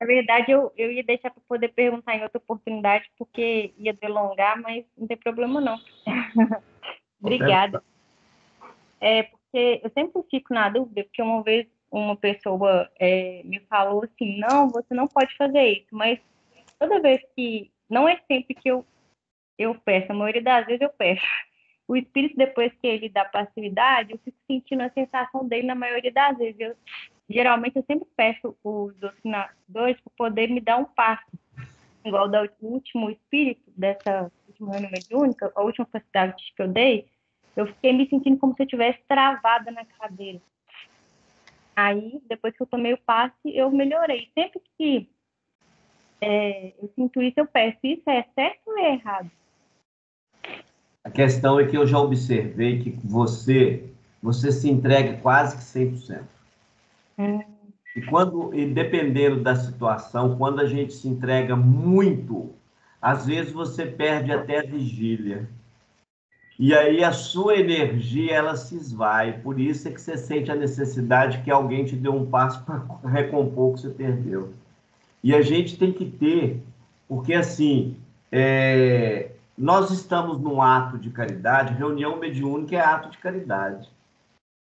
Na verdade, eu ia deixar para poder perguntar em outra oportunidade, porque ia delongar, mas não tem problema não. Obrigada. Porque eu sempre fico na dúvida, porque uma vez uma pessoa me falou assim, não, você não pode fazer isso, mas toda vez que, não é sempre que eu peço, a maioria das vezes eu peço. O espírito, depois que ele dá passividade, eu fico sentindo a sensação dele na maioria das vezes. Geralmente eu sempre peço os doutrinadores para poder me dar um passo. Igual do último espírito, dessa última reunião mediúnica, a última facilidade que eu dei, eu fiquei me sentindo como se eu estivesse travada na cadeira. Aí, depois que eu tomei o passe, eu melhorei. Sempre que eu sinto isso, eu peço. Isso é certo ou é errado? A questão é que eu já observei que você se entrega quase que 100%. E dependendo da situação, quando a gente se entrega muito, às vezes você perde até a vigília. E aí a sua energia, ela se esvai. Por isso é que você sente a necessidade que alguém te dê um passo para recompor o que você perdeu. E a gente tem que ter, porque assim, nós estamos num ato de caridade, reunião mediúnica é ato de caridade.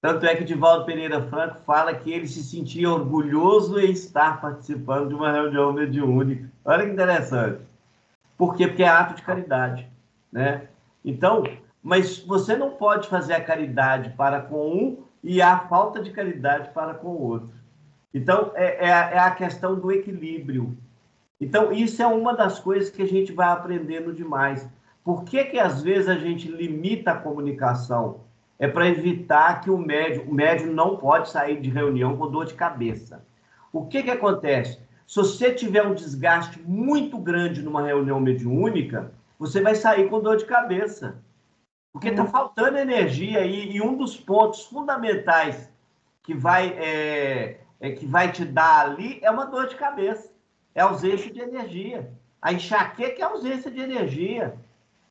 Tanto é que Divaldo Pereira Franco fala que ele se sentia orgulhoso em estar participando de uma reunião mediúnica. Olha que interessante. Por quê? Porque é ato de caridade, né? Então, mas você não pode fazer a caridade para com um e a falta de caridade para com o outro. Então, é a questão do equilíbrio. Então, isso é uma das coisas que a gente vai aprendendo demais. Por que às vezes a gente limita a comunicação? É para evitar que o médium não pode sair de reunião com dor de cabeça. O que acontece? Se você tiver um desgaste muito grande numa reunião mediúnica, você vai sair com dor de cabeça. Porque está faltando energia e um dos pontos fundamentais que vai te dar ali é uma dor de cabeça. É ausência de energia. A enxaqueca é ausência de energia.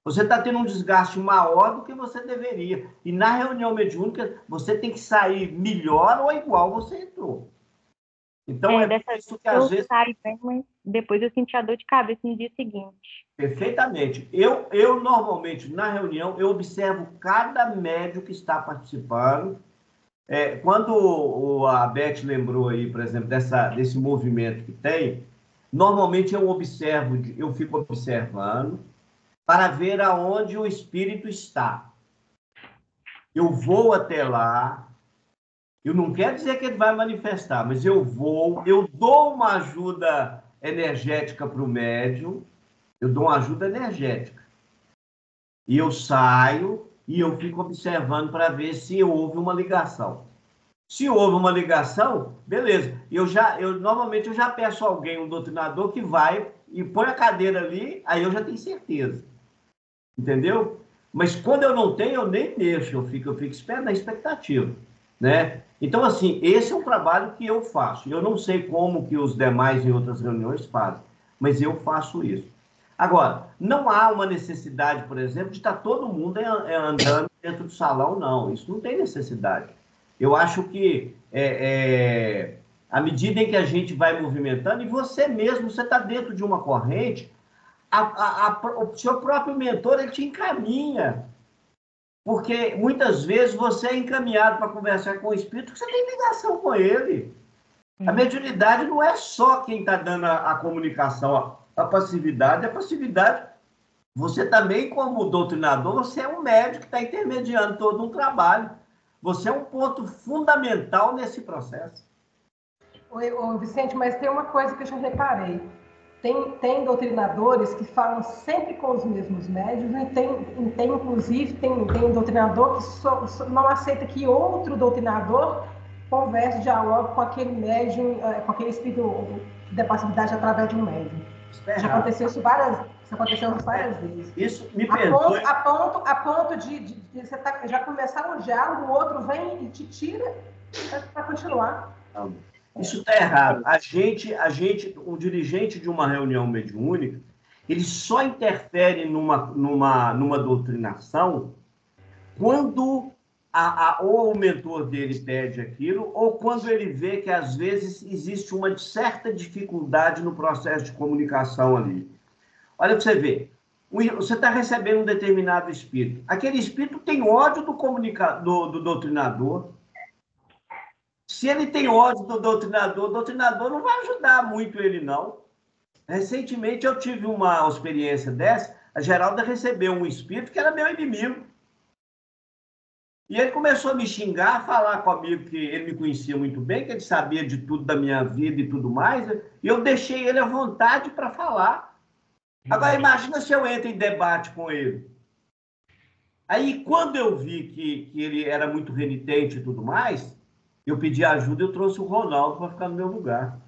Você está tendo um desgaste maior do que você deveria. E na reunião mediúnica, você tem que sair melhor ou igual você entrou. Então, por isso que às vezes... saí bem, mas depois eu senti a dor de cabeça no dia seguinte. Perfeitamente. Eu normalmente, na reunião, eu observo cada médium que está participando. Quando a Beth lembrou aí, por exemplo, desse movimento que tem, normalmente eu fico observando para ver aonde o espírito está. Eu vou até lá, Eu não quero dizer que ele vai manifestar, mas eu dou uma ajuda energética para o médium, eu dou uma ajuda energética. E eu saio e eu fico observando para ver se houve uma ligação. Se houve uma ligação, beleza. Normalmente eu já peço a alguém, um doutrinador, que vai e põe a cadeira ali, aí eu já tenho certeza. Entendeu? Mas quando eu não tenho, eu nem deixo, eu fico esperando na expectativa, né? Então, assim, esse é um trabalho que eu faço. Eu não sei como que os demais em outras reuniões fazem, mas eu faço isso. Agora, não há uma necessidade, por exemplo, de estar todo mundo andando dentro do salão, não. Isso não tem necessidade. Eu acho que à medida em que a gente vai movimentando, e você mesmo, você está dentro de uma corrente, o seu próprio mentor, ele te encaminha. Porque muitas vezes você é encaminhado para conversar com o espírito, que você tem ligação com ele. A mediunidade não é só quem está dando a comunicação, a passividade. A passividade, você também, como doutrinador, você é um médico que está intermediando todo um trabalho. Você é um ponto fundamental nesse processo. Ô, Vicente, mas tem uma coisa que eu já reparei. Tem doutrinadores que falam sempre com os mesmos médios, e inclusive, tem doutrinador que não aceita que outro doutrinador converse, dialogue com aquele médium, com aquele espírito da passividade através de um médium. Já aconteceu isso várias vezes. Isso me perdoe. A ponto de você já começar um diálogo, o outro vem e te tira para continuar. Isso está errado. O dirigente de uma reunião mediúnica, ele só interfere numa doutrinação quando ou o mentor dele pede aquilo, ou quando ele vê que, às vezes, existe uma certa dificuldade no processo de comunicação ali. Olha para você ver. Você está recebendo um determinado espírito. Aquele espírito tem ódio do doutrinador. Se ele tem ódio do doutrinador, o doutrinador não vai ajudar muito ele, não. Recentemente, eu tive uma experiência dessa. A Geralda recebeu um espírito que era meu inimigo. E ele começou a me xingar, a falar comigo que ele me conhecia muito bem, que ele sabia de tudo da minha vida e tudo mais. E eu deixei ele à vontade para falar. Agora, imagina se eu entro em debate com ele. Aí, quando eu vi que ele era muito renitente e tudo mais, eu pedi ajuda e eu trouxe o Ronaldo para ficar no meu lugar.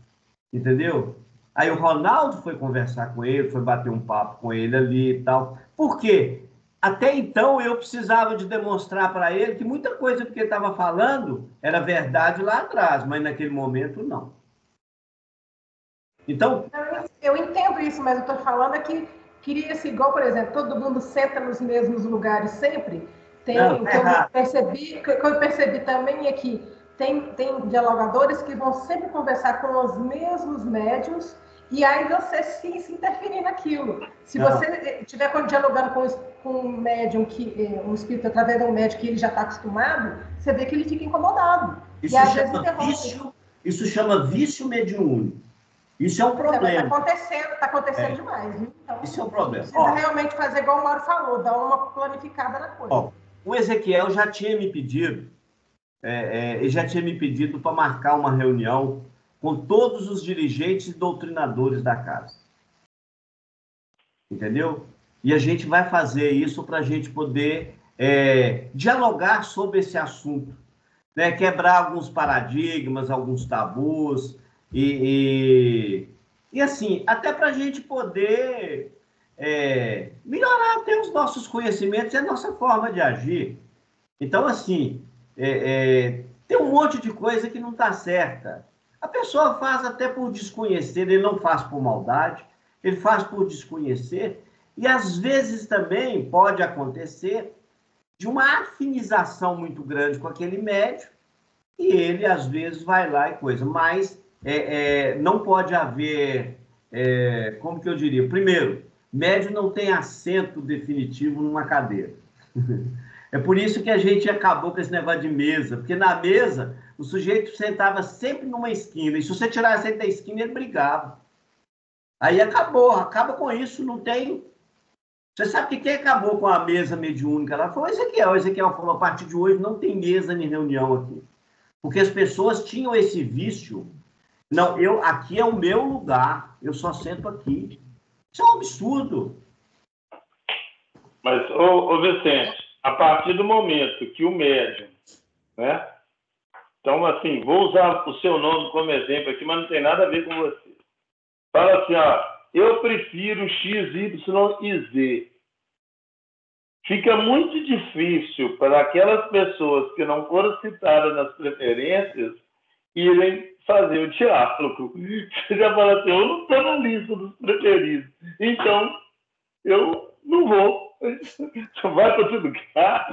Entendeu? Aí o Ronaldo foi conversar com ele, foi bater um papo com ele ali e tal. Por quê? Até então eu precisava de demonstrar para ele que muita coisa que ele estava falando era verdade lá atrás, mas naquele momento não. Então... Eu entendo isso, mas eu estou falando é que queria-se igual, por exemplo, todo mundo senta nos mesmos lugares sempre. O que eu percebi também é que tem dialogadores que vão sempre conversar com os mesmos médiuns e aí você se interferir naquilo. Se você estiver dialogando com um médium, um espírito através de um médium que ele já está acostumado, você vê que ele fica incomodado. Isso chama vício mediúnico. Isso é um problema. Está acontecendo demais. Viu? Então, isso é um problema. Precisa realmente fazer igual o Mauro falou, dar uma planificada na coisa. O Ezequiel já tinha me pedido, ele já tinha me pedido para marcar uma reunião com todos os dirigentes e doutrinadores da casa. Entendeu? E a gente vai fazer isso para a gente poder dialogar sobre esse assunto, né? Quebrar alguns paradigmas, alguns tabus, e assim, até para a gente poder melhorar até os nossos conhecimentos e a nossa forma de agir. Então, assim, tem um monte de coisa que não está certa. A pessoa faz até por desconhecer, ele não faz por maldade, ele faz por desconhecer, e às vezes também pode acontecer de uma afinização muito grande com aquele médium, e ele às vezes vai lá e coisa, mas não pode haver, como que eu diria, primeiro, médium não tem assento definitivo numa cadeira. É por isso que a gente acabou com esse negócio de mesa, porque na mesa o sujeito sentava sempre numa esquina, e se você tirasse ele da esquina, ele brigava. Aí acaba com isso, não tem... Você sabe que quem acabou com a mesa mediúnica lá foi o Ezequiel. O Ezequiel falou, a partir de hoje não tem mesa nem reunião aqui. Porque as pessoas tinham esse vício. Não, aqui é o meu lugar, eu só sento aqui. Isso é um absurdo. Mas, ô Vicente, a partir do momento que o médium, né? Então, assim, vou usar o seu nome como exemplo aqui, mas não tem nada a ver com você. Fala assim, ó, eu prefiro X, Y e Z. Fica muito difícil para aquelas pessoas que não foram citadas nas preferências irem fazer o diálogo. Você já fala assim, eu não estou na lista dos preferidos, então eu não vou. Você vai para outro lugar.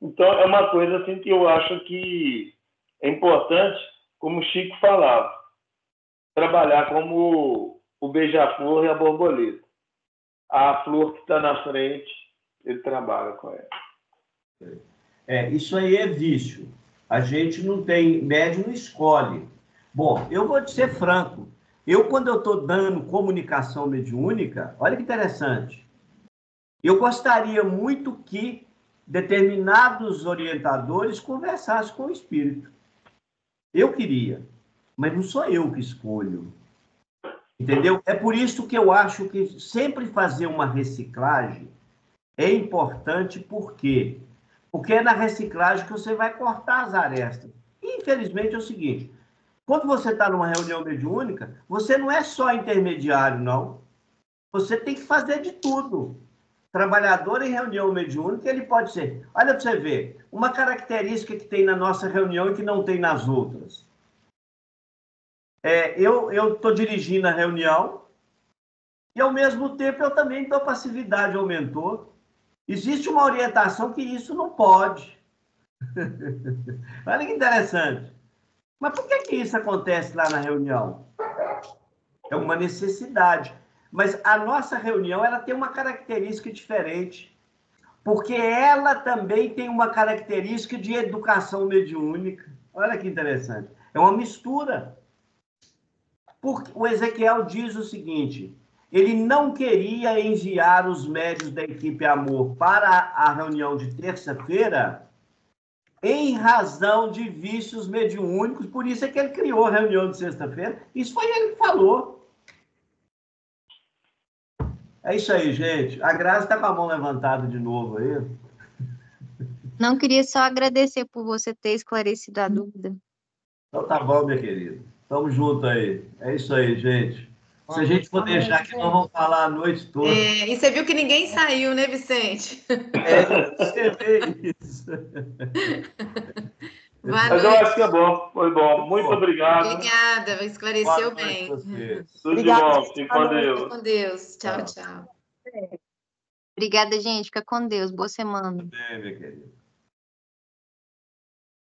Então, é uma coisa assim que eu acho que é importante, como o Chico falava, trabalhar como o beija-flor e a borboleta. A flor que está na frente, ele trabalha com ela. Isso aí é vício. A gente não tem, médium não escolhe. Bom, eu vou te ser franco. Quando eu estou dando comunicação mediúnica, olha que interessante. Eu gostaria muito que determinados orientadores conversassem com o espírito. Eu queria, mas não sou eu que escolho. Entendeu? É por isso que eu acho que sempre fazer uma reciclagem é importante. Por quê? Porque é na reciclagem que você vai cortar as arestas. E, infelizmente, é o seguinte, quando você está numa reunião mediúnica, você não é só intermediário, não. Você tem que fazer de tudo. Trabalhador em reunião mediúnica, ele pode ser... Olha para você ver, uma característica que tem na nossa reunião e que não tem nas outras. Eu estou dirigindo a reunião e, ao mesmo tempo, eu também dou passividade ao mentor. Existe uma orientação que isso não pode. Olha que interessante. Mas por que isso acontece lá na reunião? É uma necessidade. Mas a nossa reunião ela tem uma característica diferente, porque ela também tem uma característica de educação mediúnica. Olha que interessante. É uma mistura. Porque o Ezequiel diz o seguinte, ele não queria enviar os médios da equipe Amor para a reunião de terça-feira em razão de vícios mediúnicos, por isso é que ele criou a reunião de sexta-feira. Isso foi ele que falou. É isso aí, gente. A Grazi está com a mão levantada de novo aí. Não, queria só agradecer por você ter esclarecido a dúvida. Então tá bom, minha querida. Tamo junto aí. É isso aí, gente. Se a gente for deixar aqui, nós vamos falar a noite toda. E você viu que ninguém saiu, né, Vicente? Você vê isso. Mas eu acho que é bom. Foi bom. Muito obrigado. Obrigada, esclareceu bem. Tudo de bom. Fique com Deus. Fique com Deus. Tchau, tchau. Obrigada, gente. Fica com Deus. Boa semana. Bem, minha querida.